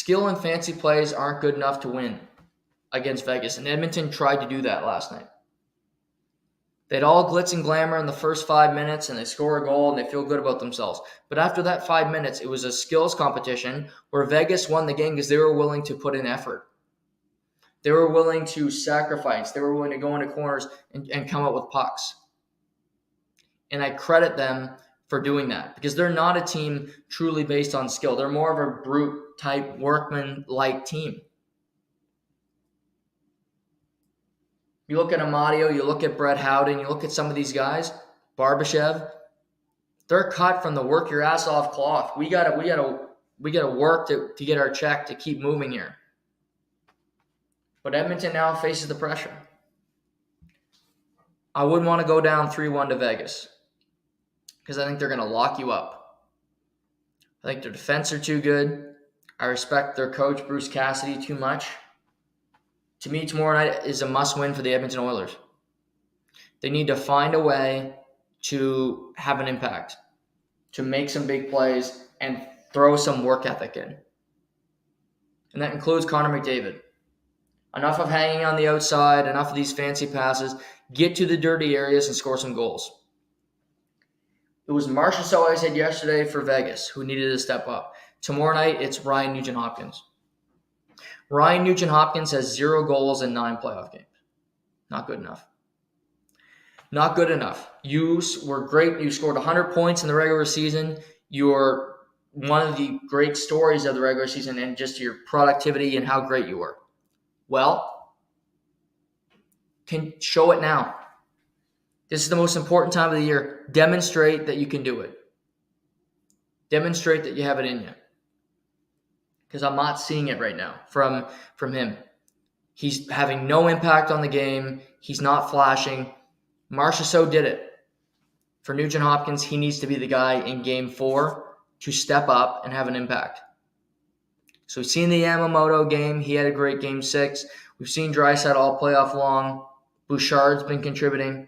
and fancy plays aren't good enough to win against Vegas. And Edmonton tried to do that last night. They had all glitz and glamour in the first 5 minutes, and they score a goal, and they feel good about themselves. But after that 5 minutes, it was a skills competition where Vegas won the game because they were willing to put in effort. They were willing to sacrifice. They were willing to go into corners and come up with pucks. And I credit them for doing that because they're not a team truly based on skill. They're more of a brute type, workman-like team. You look at Amadio, you look at Brett Howden, you look at some of these guys, Barbashev, they're cut from the work your ass off cloth. We gotta work to get our check to keep moving here. But Edmonton now faces the pressure. I wouldn't want to go down 3-1 to Vegas because I think they're going to lock you up. I think their defense are too good. I respect their coach, Bruce Cassidy, too much. To me, tomorrow night is a must-win for the Edmonton Oilers. They need to find a way to have an impact, to make some big plays, and throw some work ethic in. And that includes Connor McDavid. Enough of hanging on the outside, enough of these fancy passes. Get to the dirty areas and score some goals. It was Marchessault, I said yesterday, for Vegas, who needed to step up. Tomorrow night, it's Ryan Nugent-Hopkins. Ryan Nugent-Hopkins has 0 goals in 9 playoff games. Not good enough. Not good enough. You were great. You scored 100 points in the regular season. You're one of the great stories of the regular season and just your productivity and how great you were. Well, can show it now. This is the most important time of the year. Demonstrate that you can do it. Demonstrate that you have it in you. Because I'm not seeing it right now from him. He's having no impact on the game. He's not flashing. Marchessault did it. For Nugent-Hopkins, he needs to be the guy in Game 4 to step up and have an impact. So we've seen the Yamamoto game. He had a great Game 6. We've seen Draisaitl all playoff long. Bouchard's been contributing.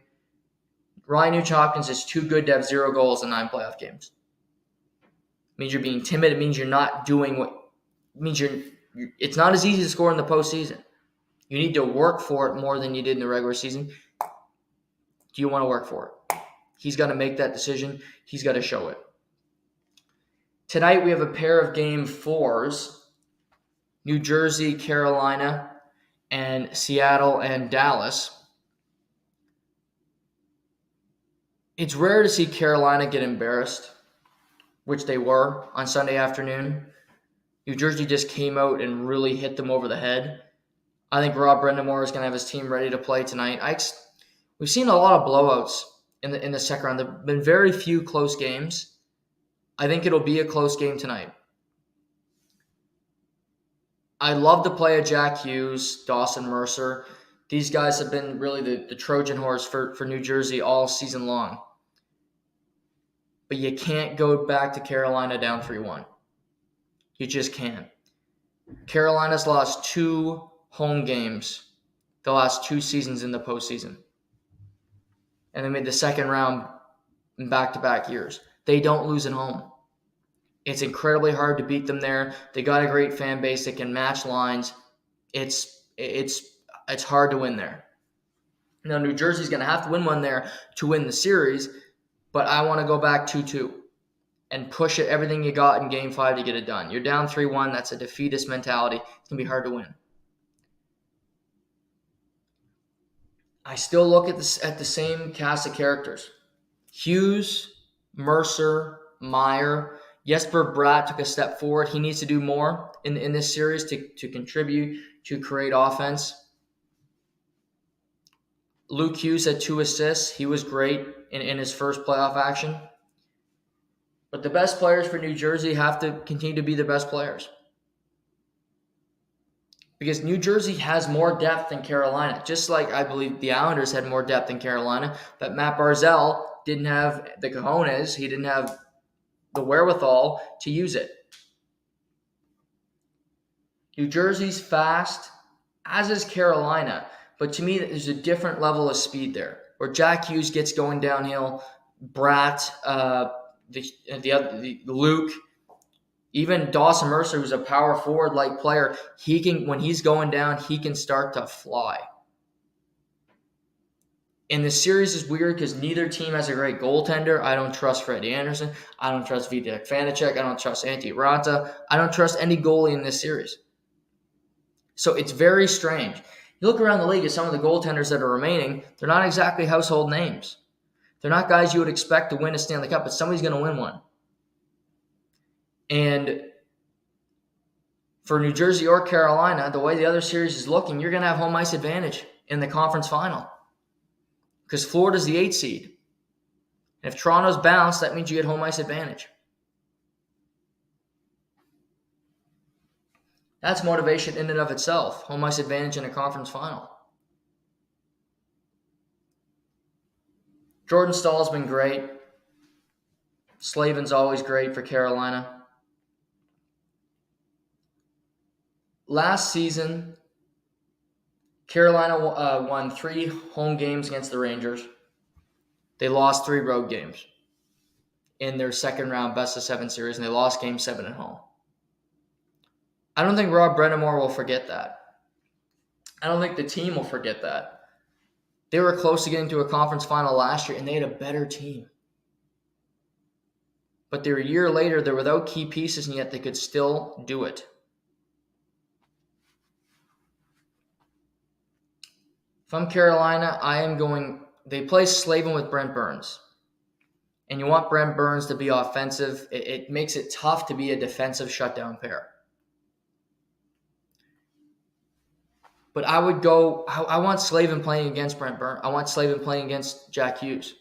Ryan Nugent-Hopkins is too good to have 0 goals in 9 playoff games. It means you're being timid. It means you're not doing what... It means it's not as easy to score in the postseason. You need to work for it more than you did in the regular season. Do you want to work for it? He's got to make that decision. He's got to show it. Tonight we have a pair of Game 4s. New Jersey, Carolina, and Seattle and Dallas. It's rare to see Carolina get embarrassed, which they were on Sunday afternoon. New Jersey just came out and really hit them over the head. I think Rob Brindamore is going to have his team ready to play tonight. We've seen a lot of blowouts in the second round. There have been very few close games. I think it'll be a close game tonight. I love the play of Jack Hughes, Dawson Mercer. These guys have been really the Trojan horse for New Jersey all season long. But you can't go back to Carolina down 3-1. You just can't. Carolina's lost 2 home games the last 2 seasons in the postseason. And they made the second round in back-to-back years. They don't lose at home. It's incredibly hard to beat them there. They got a great fan base. They can match lines. It's hard to win there. Now, New Jersey's going to have to win one there to win the series, but I want to go back 2-2 and push it everything you got in Game 5 to get it done. You're down 3-1. That's a defeatist mentality. It's going to be hard to win. I still look at the same cast of characters. Hughes, Mercer, Meyer. Jesper Bratt took a step forward. He needs to do more in this series to contribute, to create offense. Luke Hughes had 2 assists. He was great in his first playoff action. But the best players for New Jersey have to continue to be the best players. Because New Jersey has more depth than Carolina. Just like I believe the Islanders had more depth than Carolina. But Matt Barzal didn't have the cojones. He didn't have the wherewithal to use it. New Jersey's fast, as is Carolina. But to me, there's a different level of speed there. Where Jack Hughes gets going downhill, Bratt, the Luke, even Dawson Mercer, who's a power forward-like player, he can, when he's going down, he can start to fly. And this series is weird because neither team has a great goaltender. I don't trust Freddie Anderson. I don't trust Vitek Vanacek. I don't trust Antti Raanta. I don't trust any goalie in this series. So it's very strange. You look around the league at some of the goaltenders that are remaining, they're not exactly household names. They're not guys you would expect to win a Stanley Cup, but somebody's going to win one. And for New Jersey or Carolina, the way the other series is looking, you're going to have home ice advantage in the conference final. Because Florida's the 8th seed. And if Toronto's bounced, that means you get home ice advantage. That's motivation in and of itself. Home ice advantage in a conference final. Jordan Stahl's been great. Slavin's always great for Carolina. Last season, Carolina won 3 home games against the Rangers. They lost 3 road games in their second round best-of-7 series, and they lost Game 7 at home. I don't think Rob Brind'Amour will forget that. I don't think the team will forget that. They were close to getting to a conference final last year, and they had a better team. But they're a year later, they're without key pieces, and yet they could still do it. If I'm Carolina, they play Slavin with Brent Burns. And you want Brent Burns to be offensive. It makes it tough to be a defensive shutdown pair. But I want Slavin playing against Brent Burns. I want Slavin playing against Jack Hughes.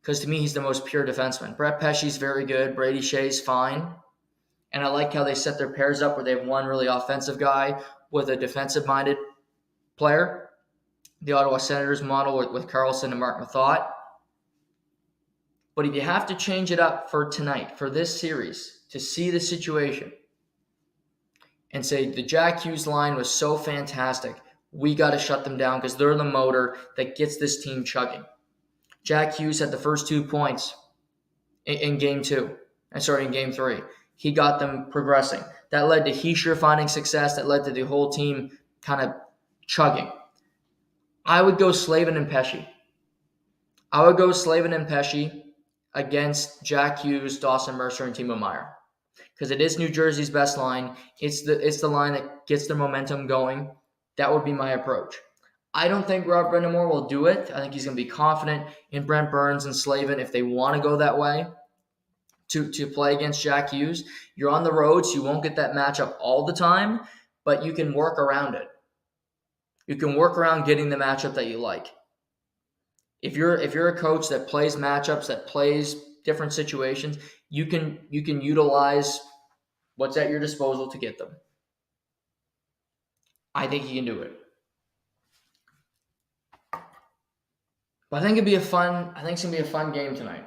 Because to me, he's the most pure defenseman. Brett Pesce's very good. Brady Shea's fine. And I like how they set their pairs up where they have one really offensive guy with a defensive-minded player. The Ottawa Senators model with Karlsson and Mark Mathot. But if you have to change it up for tonight, for this series, to see the situation, and say the Jack Hughes line was so fantastic, we got to shut them down because they're the motor that gets this team chugging. Jack Hughes had the first 2 points in Game 3. He got them progressing. That led to Hischier finding success. That led to the whole team kind of chugging. I would go Slavin and Pesce. Against Jack Hughes, Dawson Mercer, and Timo Meier. Because it is New Jersey's best line. It's the line that gets their momentum going. That would be my approach. I don't think Rob Brind'Amour will do it. I think he's going to be confident in Brent Burns and Slavin if they want to go that way to play against Jack Hughes. You're on the road, so you won't get that matchup all the time, but you can work around it. You can work around getting the matchup that you like. If you're a coach that plays matchups, that plays different situations, you can utilize what's at your disposal to get them. I think he can do it. But I think it's gonna be a fun game tonight.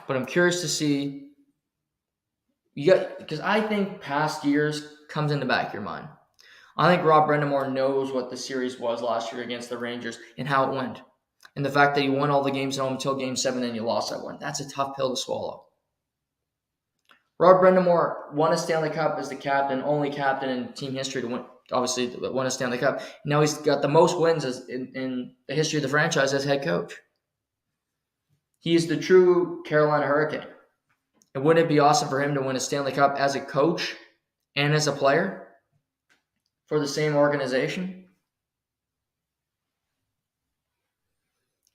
But I'm curious to see because I think past years comes in the back of your mind. I think Rob Brind'Amour knows what the series was last year against the Rangers and how it went. And the fact that you won all the games at home until Game 7 and you lost that one. That's a tough pill to swallow. Rob Brind'Amour won a Stanley Cup as the captain, only captain in team history to win a Stanley Cup. Now he's got the most wins in the history of the franchise as head coach. He is the true Carolina Hurricane. And wouldn't it be awesome for him to win a Stanley Cup as a coach and as a player for the same organization?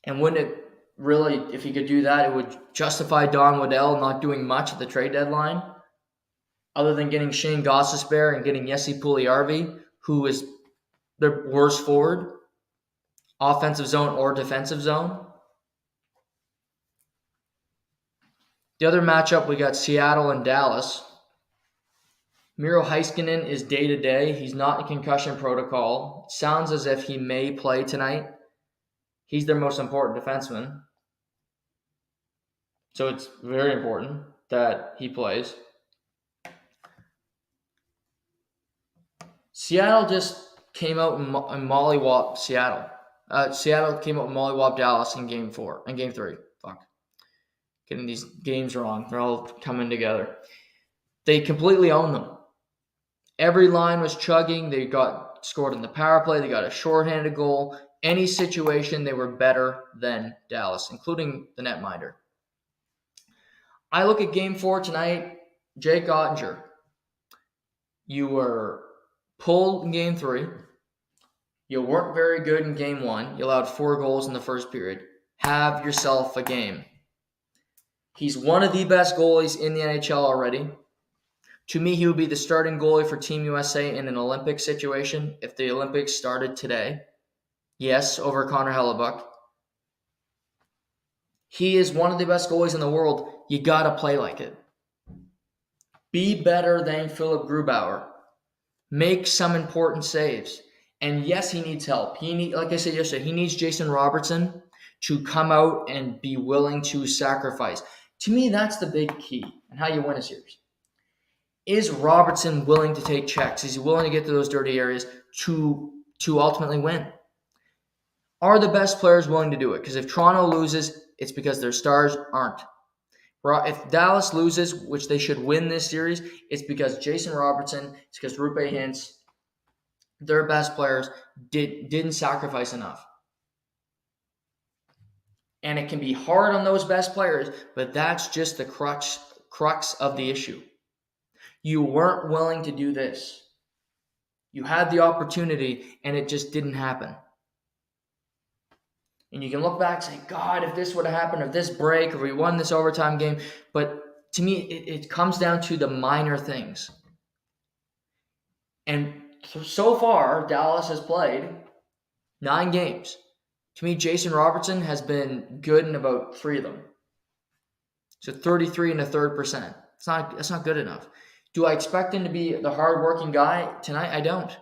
And wouldn't it really, if he could do that, it would justify Don Waddell not doing much at the trade deadline other than getting Shane Gostisbehere and getting Jesse Puljujarvi, who is their worst forward, offensive zone or defensive zone. The other matchup, we got Seattle and Dallas. Miro Heiskanen is day-to-day. He's not in concussion protocol. Sounds as if he may play tonight. He's their most important defenseman. So it's very important that he plays. Seattle just came out and mollywhopped Seattle. Seattle came out and mollywhopped Dallas in Game 3. Fuck. Getting these games wrong. They're all coming together. They completely owned them. Every line was chugging. They got scored in the power play. They got a shorthanded goal. any situation, they were better than Dallas, including the netminder. I look at Game 4 tonight, Jake Ottinger. You were pulled in Game 3. You weren't very good in Game 1. You allowed 4 goals in the first period. Have yourself a game. He's one of the best goalies in the NHL already. To me, he would be the starting goalie for Team USA in an Olympic situation if the Olympics started today. Yes, over Connor Hellebuck. He is one of the best goalies in the world. You got to play like it. Be better than Philip Grubauer. Make some important saves. And yes, he needs help. Like I said yesterday, he needs Jason Robertson to come out and be willing to sacrifice. To me, that's the big key and how you win a series. Is Robertson willing to take checks? Is he willing to get to those dirty areas to ultimately win? Are the best players willing to do it? Because if Toronto loses, it's because their stars aren't. If Dallas loses, which they should win this series, it's because Jason Robertson, it's because Roope Hintz, their best players didn't sacrifice enough. And it can be hard on those best players, but that's just the crux of the issue. You weren't willing to do this. You had the opportunity, and it just didn't happen. And you can look back and say, God, if this would have happened, or this break, or we won this overtime game. But to me, it comes down to the minor things. And so far, Dallas has played 9 games. To me, Jason Robertson has been good in about 3 of them. So 33 1/3%. That's not good enough. Do I expect him to be the hardworking guy tonight? I don't.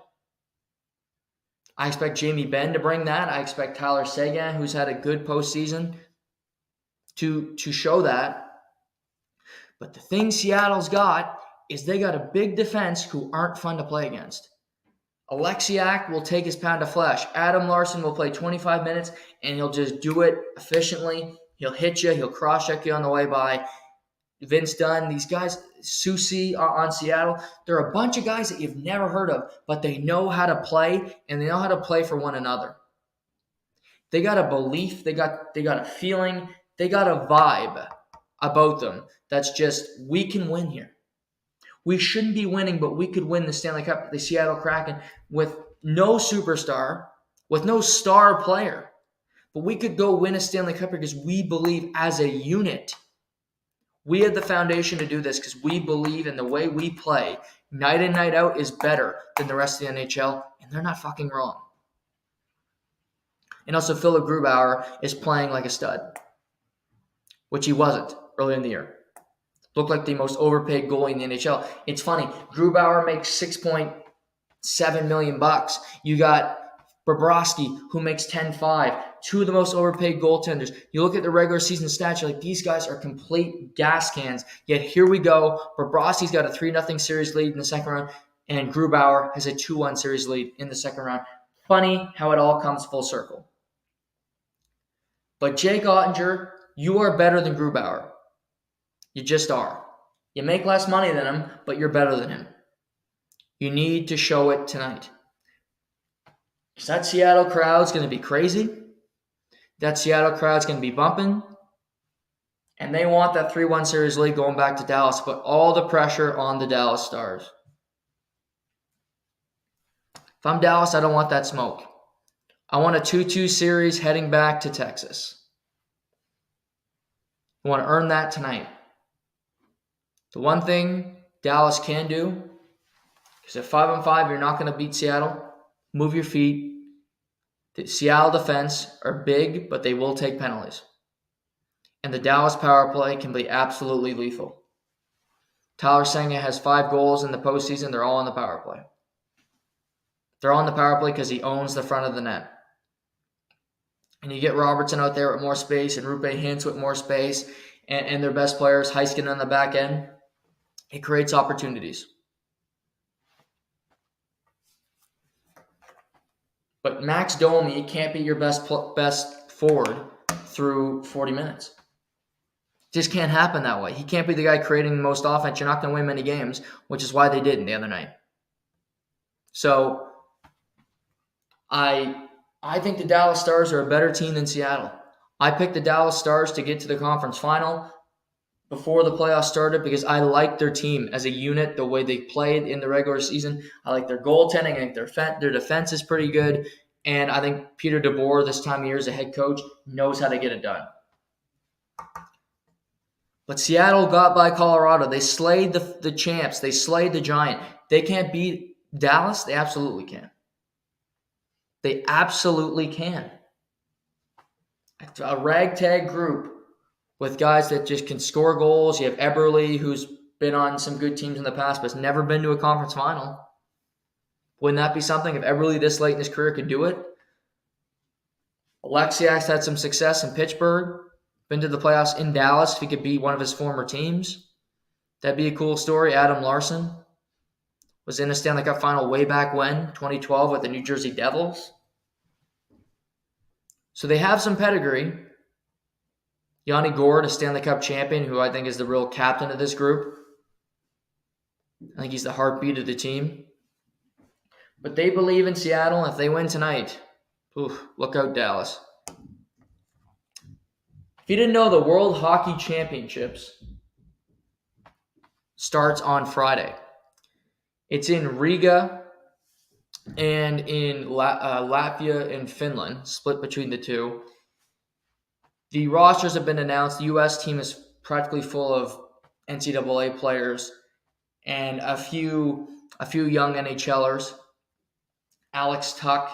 I expect Jamie Benn to bring that. I expect Tyler Seguin, who's had a good postseason, to show that. But the thing Seattle's got is they got a big defense who aren't fun to play against. Alexiak will take his pound of flesh. Adam Larson will play 25 minutes, and he'll just do it efficiently. He'll hit you. He'll cross-check you on the way by. Vince Dunn, these guys, Susie on Seattle, they're a bunch of guys that you've never heard of, but they know how to play, and they know how to play for one another. They got a belief, they got a feeling, they got a vibe about them that's just, we can win here. We shouldn't be winning, but we could win the Stanley Cup, the Seattle Kraken, with no superstar, with no star player. But we could go win a Stanley Cup because we believe as a unit. We had the foundation to do this because we believe in the way we play. Night in, night out is better than the rest of the NHL, and they're not fucking wrong. And also, Philip Grubauer is playing like a stud, which he wasn't early in the year. Looked like the most overpaid goalie in the NHL. It's funny. Grubauer makes $6.7 million. You got Bobrovsky, who makes $10.5. 2 of the most overpaid goaltenders. You look at the regular season stats, you're like, these guys are complete gas cans. Yet here we go. Bobrovsky's got a 3-0 series lead in the second round, and Grubauer has a 2-1 series lead in the second round. Funny how it all comes full circle. But Jake Ottinger, you are better than Grubauer. You just are. You make less money than him, but you're better than him. You need to show it tonight. Because that Seattle crowd's going to be crazy. That Seattle crowd's going to be bumping. And they want that 3-1 series lead going back to Dallas. Put all the pressure on the Dallas Stars. If I'm Dallas, I don't want that smoke. I want a 2-2 series heading back to Texas. I want to earn that tonight. The one thing Dallas can do is at 5-5, you're not going to beat Seattle. Move your feet. The Seattle defense are big, but they will take penalties. And the Dallas power play can be absolutely lethal. Tyler Seguin has 5 goals in the postseason. They're all on the power play. They're on the power play because he owns the front of the net. And you get Robertson out there with more space and Roope Hintz with more space and their best players, Heiskanen on the back end. It creates opportunities. But Max Domi can't be your best forward through 40 minutes. Just can't happen that way. He can't be the guy creating the most offense. You're not going to win many games, which is why they didn't the other night. So I I think the Dallas Stars are a better team than Seattle. I picked the Dallas Stars to get to the conference final before the playoffs started because I like their team as a unit, the way they played in the regular season. I like their goaltending. I think their defense is pretty good. And I think Peter DeBoer, this time of year as a head coach, knows how to get it done. But Seattle got by Colorado. They slayed the champs. They slayed the giant. They can't beat Dallas? They absolutely can. They absolutely can. A ragtag group with guys that just can score goals. You have Eberle, who's been on some good teams in the past, but has never been to a conference final. Wouldn't that be something if Eberle this late in his career could do it? Alexiak's had some success in Pittsburgh, been to the playoffs in Dallas if he could beat one of his former teams. That'd be a cool story. Adam Larson was in the Stanley Cup final way back when, 2012, with the New Jersey Devils. So they have some pedigree. Yanni Gourde, a Stanley Cup champion, who I think is the real captain of this group. I think he's the heartbeat of the team. But they believe in Seattle. If they win tonight, look out, Dallas. If you didn't know, the World Hockey Championships starts on Friday. It's in Riga and in Latvia and Finland, split between the two. The rosters have been announced. The U.S. team is practically full of NCAA players and a few young NHLers. Alex Tuck,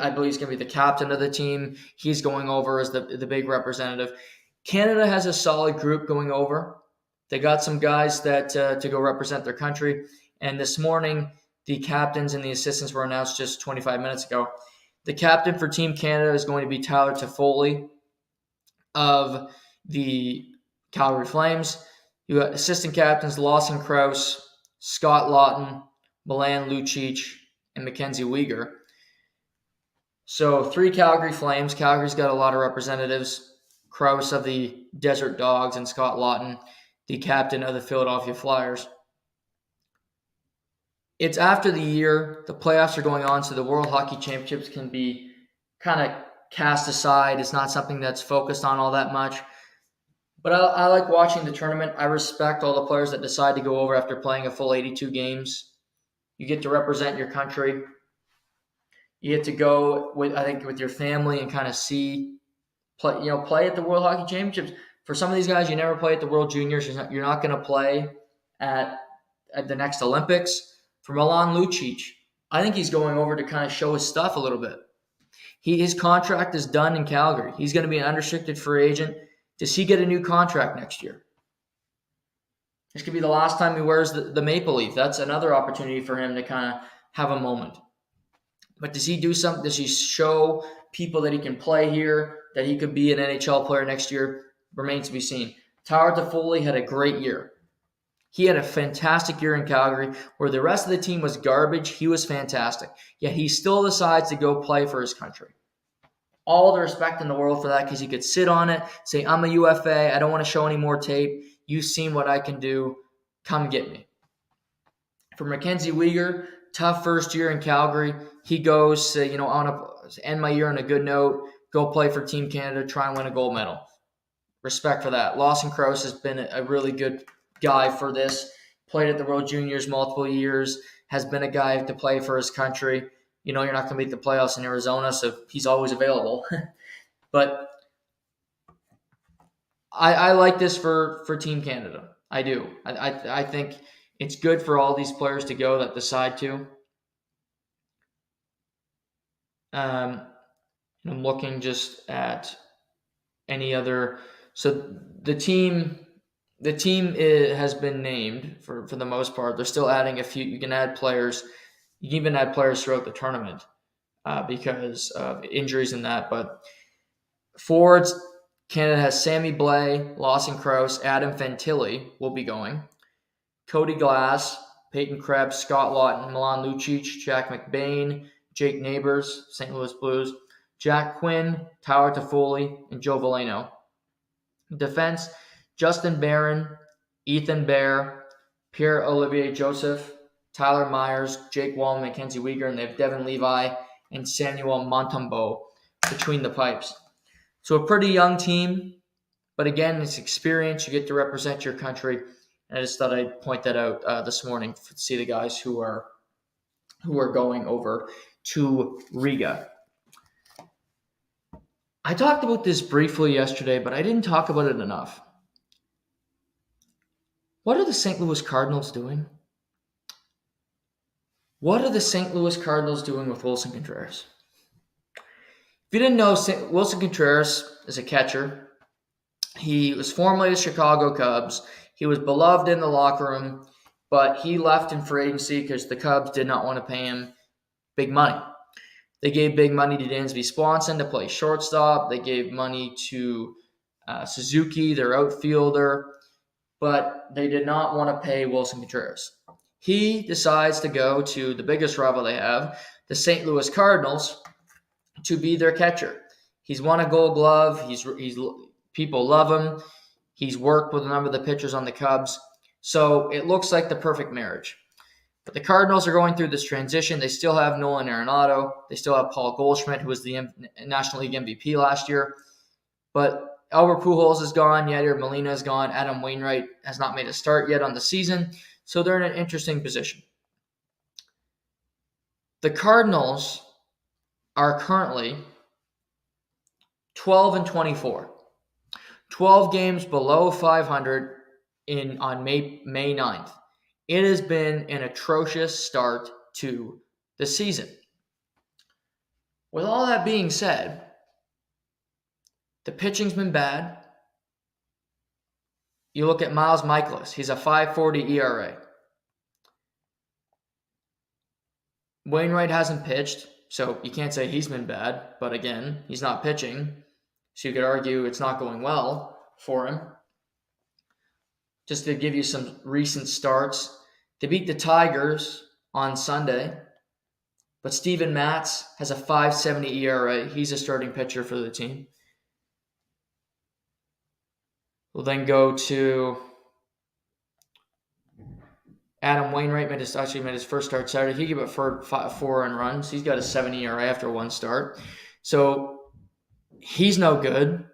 I believe, is going to be the captain of the team. He's going over as the big representative. Canada has a solid group going over. They got some guys that to go represent their country. And this morning, the captains and the assistants were announced just 25 minutes ago. The captain for Team Canada is going to be Tyler Toffoli of the Calgary Flames. You got assistant captains Lawson Krause, Scott Lawton, Milan Lucic, and Mackenzie Weegar. So 3 Calgary Flames. Calgary's got a lot of representatives. Krause of the Desert Dogs and Scott Lawton, the captain of the Philadelphia Flyers. It's after the year. The playoffs are going on, so the World Hockey Championships can be kind of cast aside. It's not something that's focused on all that much. But I like watching the tournament. I respect all the players that decide to go over after playing a full 82 games. You get to represent your country. You get to go with your family and kind of play at the World Hockey Championships. For some of these guys, you never play at the World Juniors. You're not going to play at the next Olympics. For Milan Lucic, I think he's going over to kind of show his stuff a little bit. His contract is done in Calgary. He's going to be an unrestricted free agent. Does he get a new contract next year? This could be the last time he wears the maple leaf. That's another opportunity for him to kind of have a moment. But does he do something? Does he show people that he can play here, that he could be an NHL player next year? Remains to be seen. Tyler Toffoli had a great year. He had a fantastic year in Calgary where the rest of the team was garbage. He was fantastic. Yet he still decides to go play for his country. All the respect in the world for that because he could sit on it, say, I'm a UFA. I don't want to show any more tape. You've seen what I can do. Come get me. For Mackenzie Weegar, tough first year in Calgary. He goes, I want to end my year on a good note, go play for Team Canada, try and win a gold medal. Respect for that. Lawson Krause has been a really good guy for this. Played at the World Juniors multiple years, has been a guy to play for his country. You're not going to make the playoffs in Arizona, so he's always available. But I like this for Team Canada. I do. I think it's good for all these players to go that decide to. I'm looking just at any other. So the team has been named for the most part. They're still adding a few. You can add players. You can even add players throughout the tournament because of injuries and that. But forwards, Canada has Sammy Blais, Lawson Krause, Adam Fantilli will be going. Cody Glass, Peyton Krebs, Scott Lawton, Milan Lucic, Jack McBain, Jake Neighbors, St. Louis Blues, Jack Quinn, Tyler Toffoli, and Joe Veleno. Defense, Justin Barron, Ethan Bear, Pierre-Olivier Joseph, Tyler Myers, Jake Wall, Mackenzie Weegar, and they have Devin Levi and Samuel Montembeault between the pipes. So a pretty young team, but again, it's experience. You get to represent your country. And I just thought I'd point that out this morning to see the guys who are going over to Riga. I talked about this briefly yesterday, but I didn't talk about it enough. What are the St. Louis Cardinals doing? What are the St. Louis Cardinals doing with Willson Contreras? If you didn't know, Willson Contreras is a catcher. He was formerly the Chicago Cubs. He was beloved in the locker room, but he left in free agency because the Cubs did not want to pay him big money. They gave big money to Dansby Swanson to play shortstop. They gave money to Suzuki, their outfielder, but they did not want to pay Willson Contreras. He decides to go to the biggest rival they have, the St. Louis Cardinals, to be their catcher. He's won a Gold Glove. He's people love him. He's worked with a number of the pitchers on the Cubs. So it looks like the perfect marriage. But the Cardinals are going through this transition. They still have Nolan Arenado. They still have Paul Goldschmidt, who was the National League MVP last year. But Albert Pujols is gone. Yadier Molina is gone. Adam Wainwright has not made a start yet on the season. So they're in an interesting position. The Cardinals are currently 12-24. 12 games below 500 on May 9th. It has been an atrocious start to the season. With all that being said, the pitching's been bad. You look at Miles Michaelis. He's a 5.40 ERA. Wainwright hasn't pitched, so you can't say he's been bad. But again, he's not pitching, so you could argue it's not going well for him. Just to give you some recent starts, they beat the Tigers on Sunday, but Steven Matz has a 5.70 ERA. He's a starting pitcher for the team. We'll then go to Adam Wainwright. Made his first start Saturday. He gave up 4 earned runs. He's got a 7 ERA after one start. So he's no good.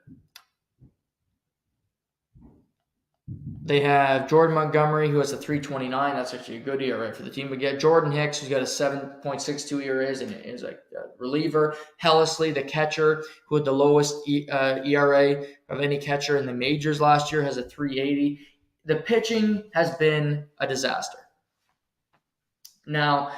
They have Jordan Montgomery, who has a 3.29. That's actually a good ERA for the team. We get Jordan Hicks, who's got a 7.62 ERA and is a reliever. Hellesley, the catcher, who had the lowest ERA of any catcher in the majors last year, has a 3.80. The pitching has been a disaster. Now,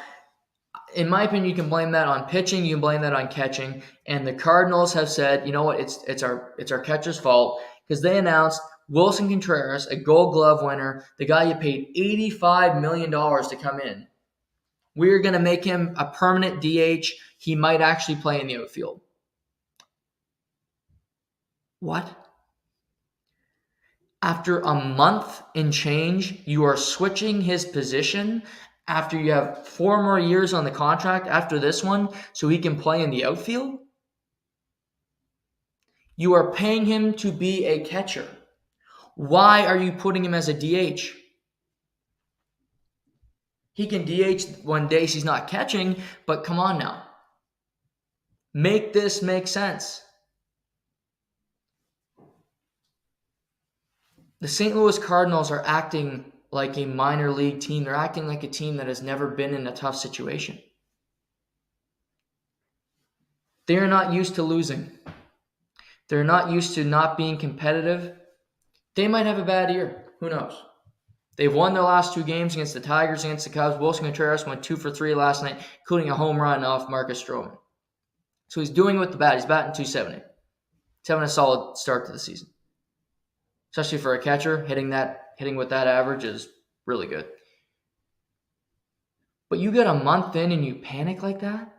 in my opinion, you can blame that on pitching. You can blame that on catching. And the Cardinals have said, you know what, it's our catcher's fault, because they announced Willson Contreras, a Gold Glove winner, the guy you paid $85 million to come in. We're going to make him a permanent DH. He might actually play in the outfield. What? After a month and change, you are switching his position after you have 4 more years on the contract after this one so he can play in the outfield? You are paying him to be a catcher. Why are you putting him as a DH? He can DH when days he's not catching, but come on now. Make this make sense. The St. Louis Cardinals are acting like a minor league team. They're acting like a team that has never been in a tough situation. They are not used to losing. They're not used to not being competitive. They might have a bad year. Who knows? They've won their last 2 games against the Tigers, against the Cubs. Willson Contreras went 2 for 3 last night, including a home run off Marcus Stroman. So he's doing with the bat. He's batting .270. He's having a solid start to the season. Especially for a catcher, hitting with that average is really good. But you get a month in and you panic like that?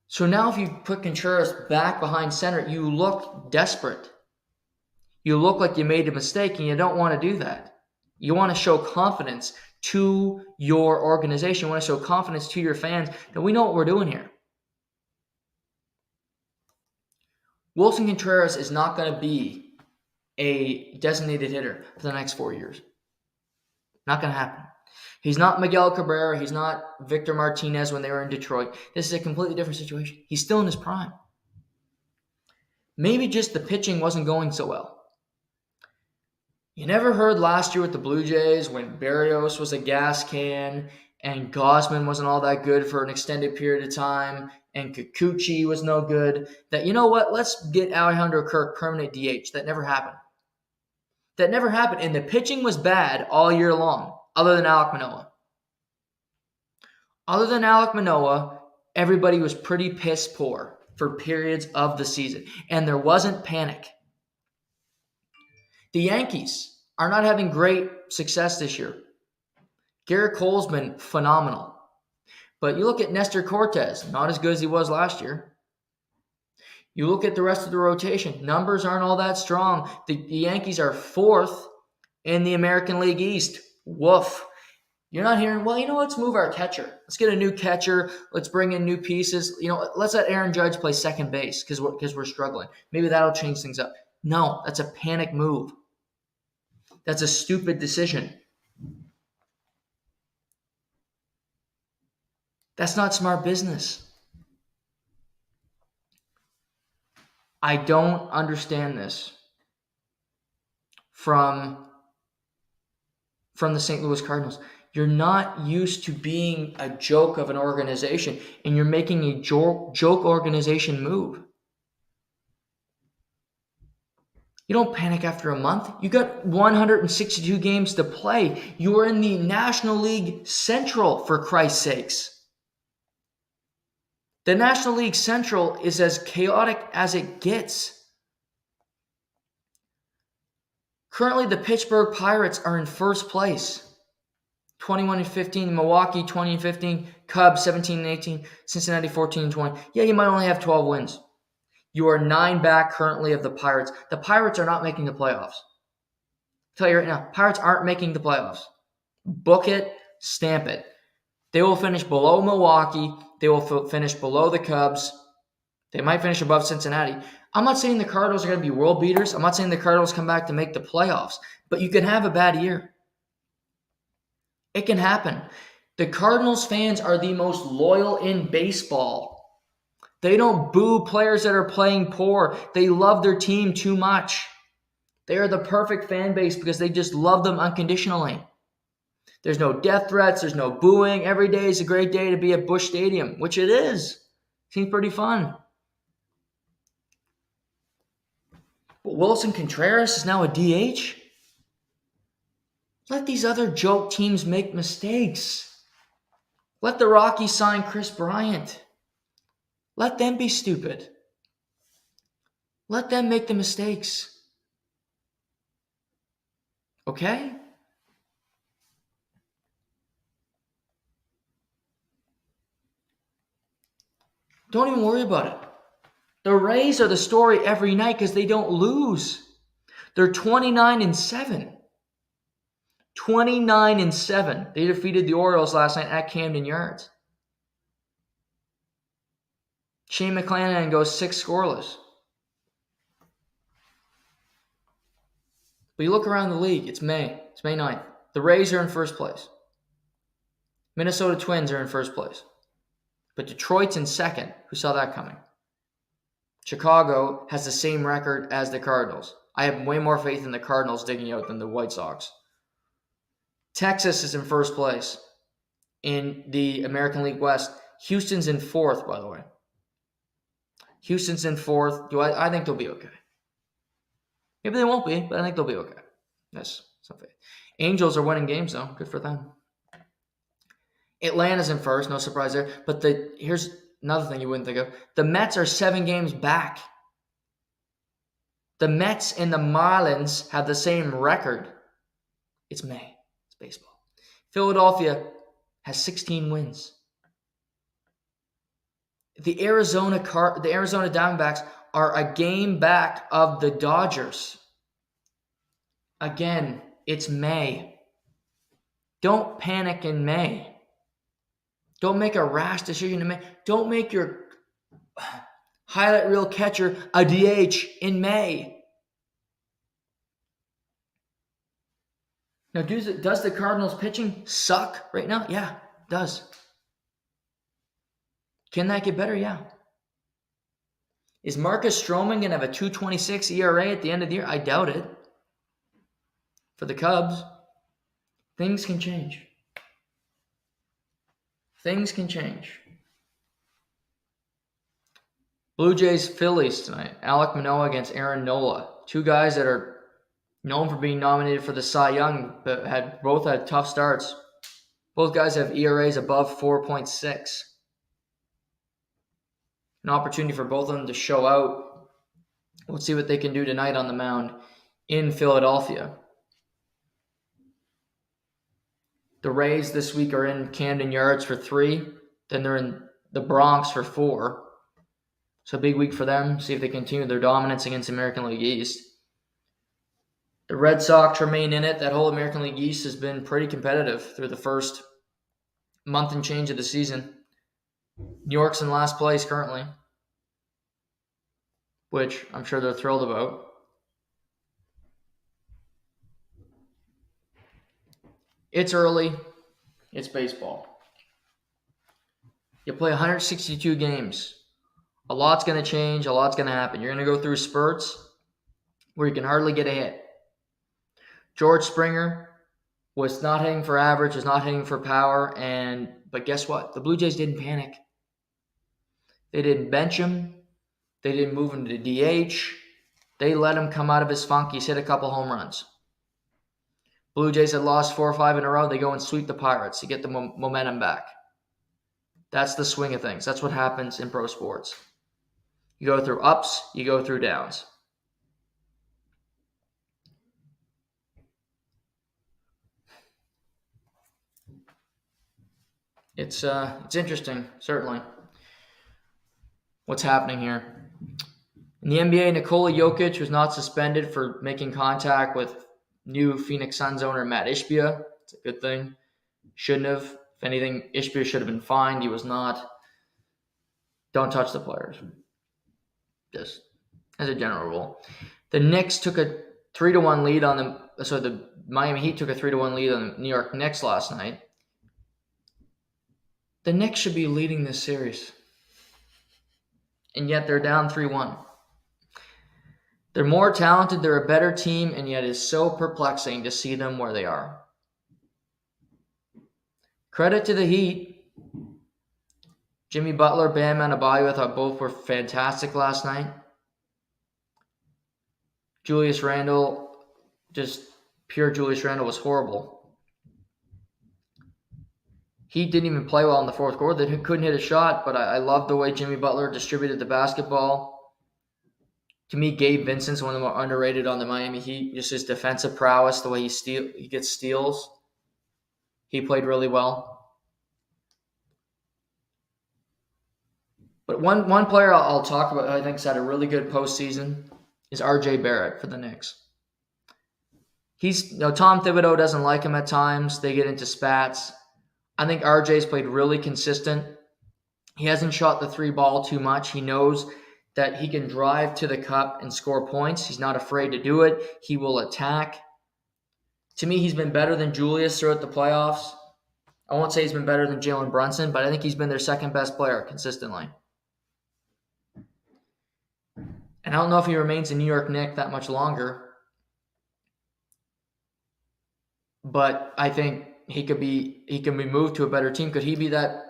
So now if you put Contreras back behind center, you look desperate. You look like you made a mistake, and you don't want to do that. You want to show confidence to your organization. You want to show confidence to your fans that we know what we're doing here. Willson Contreras is not going to be a designated hitter for the next 4 years. Not going to happen. He's not Miguel Cabrera. He's not Victor Martinez when they were in Detroit. This is a completely different situation. He's still in his prime. Maybe just the pitching wasn't going so well. You never heard last year with the Blue Jays when Barrios was a gas can and Gosman wasn't all that good for an extended period of time and Kikuchi was no good, that, you know what, let's get Alejandro Kirk permanent DH. That never happened. That never happened. And the pitching was bad all year long, other than Alek Manoah. Other than Alek Manoah, everybody was pretty piss poor for periods of the season. And there wasn't panic. The Yankees are not having great success this year. Garrett Cole's been phenomenal. But you look at Nestor Cortez, not as good as he was last year. You look at the rest of the rotation, numbers aren't all that strong. The Yankees are 4th in the American League East. Woof. You're not hearing, well, let's move our catcher. Let's get a new catcher. Let's bring in new pieces. Let's let Aaron Judge play second base because we're struggling. Maybe that'll change things up. No, that's a panic move. That's a stupid decision. That's not smart business. I don't understand this from the Saint Louis Cardinals. You're not used to being a joke of an organization, and you're making a joke organization move. You don't panic after a month. You got 162 games to play. You are in the National League Central, for Christ's sakes. The National League Central is as chaotic as it gets. Currently, the Pittsburgh Pirates are in first place. 21-15, Milwaukee 20-15, Cubs 17-18, Cincinnati 14-20. Yeah, you might only have 12 wins. You are 9 back currently of the Pirates. The Pirates are not making the playoffs. I'll tell you right now, Pirates aren't making the playoffs. Book it, stamp it. They will finish below Milwaukee. They will finish below the Cubs. They might finish above Cincinnati. I'm not saying the Cardinals are going to be world beaters. I'm not saying the Cardinals come back to make the playoffs. But you can have a bad year. It can happen. The Cardinals fans are the most loyal in baseball. They don't boo players that are playing poor. They love their team too much. They are the perfect fan base because they just love them unconditionally. There's no death threats. There's no booing. Every day is a great day to be at Busch Stadium, which it is. Seems pretty fun. But Wilson Contreras is now a DH? Let these other joke teams make mistakes. Let the Rockies sign Chris Bryant. Let them be stupid. Let them make the mistakes. Okay? Don't even worry about it. The Rays are the story every night because they don't lose. They're 29-7. 29-7. They defeated the Orioles last night at Camden Yards. Shane McClanahan goes 6 scoreless. But you look around the league, it's May. It's May 9th. The Rays are in first place. Minnesota Twins are in first place. But Detroit's in second. Who saw that coming? Chicago has the same record as the Cardinals. I have way more faith in the Cardinals digging out than the White Sox. Texas is in first place in the American League West. Houston's in 4th, by the way. Houston's in 4th. I think they'll be okay. Maybe they won't be, but I think they'll be okay. That's some faith. Angels are winning games, though. Good for them. Atlanta's in first. No surprise there. But here's another thing you wouldn't think of. The Mets are 7 games back. The Mets and the Marlins have the same record. It's May. It's baseball. Philadelphia has 16 wins. The Arizona Diamondbacks are a game back of the Dodgers. Again, it's May. Don't panic in May. Don't make a rash decision in May. Don't make your highlight reel catcher a DH in May. Now, does the Cardinals pitching suck right now? Yeah, it does. Can that get better? Yeah. Is Marcus Stroman going to have a 2.26 ERA at the end of the year? I doubt it. For the Cubs, things can change. Things can change. Blue Jays, Phillies tonight. Alek Manoah against Aaron Nola. Two guys that are known for being nominated for the Cy Young, but both had tough starts. Both guys have ERAs above 4.6. An opportunity for both of them to show out. We'll see what they can do tonight on the mound in Philadelphia. The Rays this week are in Camden Yards for 3. Then they're in the Bronx for 4. So a big week for them. See if they continue their dominance against the American League East. The Red Sox remain in it. That whole American League East has been pretty competitive through the first month and change of the season. New York's in last place currently, which I'm sure they're thrilled about. It's early. It's baseball. You play 162 games. A lot's going to change. A lot's going to happen. You're going to go through spurts where you can hardly get a hit. George Springer was not hitting for average, was not hitting for power, but guess what? The Blue Jays didn't panic. They didn't bench him. They didn't move him to DH. They let him come out of his funk. He's hit a couple home runs. Blue Jays had lost 4 or 5 in a row. They go and sweep the Pirates to get the momentum back. That's the swing of things. That's what happens in pro sports. You go through ups, you go through downs. It's interesting, certainly, what's happening here. In the NBA, Nikola Jokic was not suspended for making contact with new Phoenix Suns owner Matt Ishbia. It's a good thing. Shouldn't have. If anything, Ishbia should have been fined. He was not. Don't touch the players. Just as a general rule. The Knicks took a 3-1 lead on the Miami Heat took a 3-1 lead on the New York Knicks last night. The Knicks should be leading this series. And yet they're down 3-1. They're more talented, they're a better team, and yet it's so perplexing to see them where they are. Credit to the Heat. Jimmy Butler, Bam Adebayo, I thought both were fantastic last night. Julius Randle, just pure Julius Randle was horrible. Heat didn't even play well in the fourth quarter. They couldn't hit a shot, but I loved the way Jimmy Butler distributed the basketball. To me, Gabe Vincent's one of the more underrated on the Miami Heat. Just his defensive prowess, the way he gets steals. He played really well. But one player I'll talk about who I think's had a really good postseason is R.J. Barrett for the Knicks. Tom Thibodeau doesn't like him at times. They get into spats. I think RJ's played really consistent. He hasn't shot the 3 ball too much. He knows that he can drive to the cup and score points. He's not afraid to do it. He will attack. To me, he's been better than Julius throughout the playoffs. I won't say he's been better than Jalen Brunson, but I think he's been their second best player consistently. And I don't know if he remains a New York Knick that much longer, but I think he can be moved to a better team. Could he be that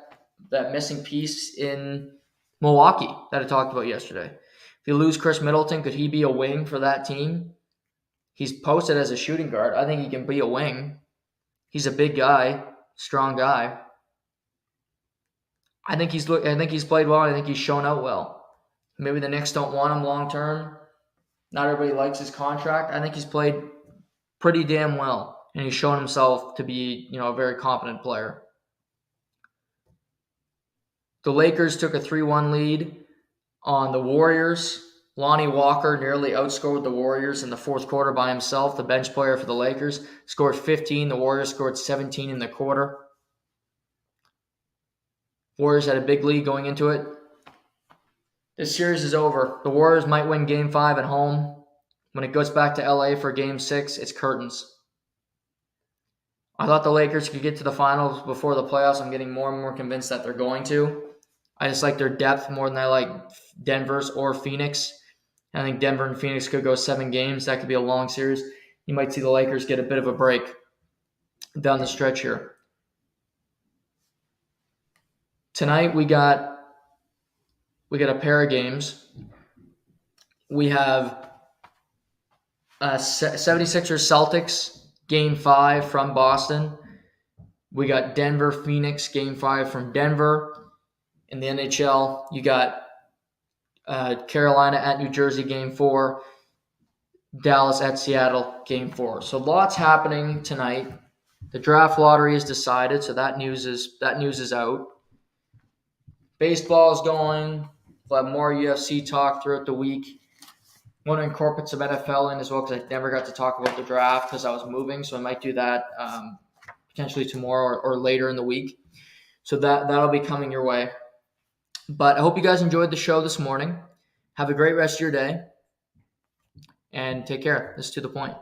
missing piece in Milwaukee that I talked about yesterday? If you lose Chris Middleton, could he be a wing for that team? He's posted as a shooting guard. I think he can be a wing. He's a big guy, strong guy. I think he's played well. I think he's shown out well. Maybe the Knicks don't want him long term. Not everybody likes his contract. I think he's played pretty damn well, and he's shown himself to be, a very competent player. The Lakers took a 3-1 lead on the Warriors. Lonnie Walker nearly outscored the Warriors in the fourth quarter by himself. The bench player for the Lakers scored 15. The Warriors scored 17 in the quarter. Warriors had a big lead going into it. This series is over. The Warriors might win Game 5 at home. When it goes back to LA for Game 6, it's curtains. I thought the Lakers could get to the finals before the playoffs. I'm getting more and more convinced that they're going to. I just like their depth more than I like Denver's or Phoenix. I think Denver and Phoenix could go 7 games. That could be a long series. You might see the Lakers get a bit of a break down the stretch here. Tonight we got a pair of games. We have 76ers Celtics Game 5 from Boston. We got Denver Phoenix Game 5 from Denver. In the NHL, you got Carolina at New Jersey Game 4. Dallas at Seattle Game 4. So lots happening tonight. The draft lottery is decided, so that news is out. Baseball is going. We'll have more UFC talk throughout the week. I want to incorporate some NFL in as well because I never got to talk about the draft because I was moving, so I might do that potentially tomorrow or later in the week. So that'll be coming your way. But I hope you guys enjoyed the show this morning. Have a great rest of your day. And take care. This is To The Point.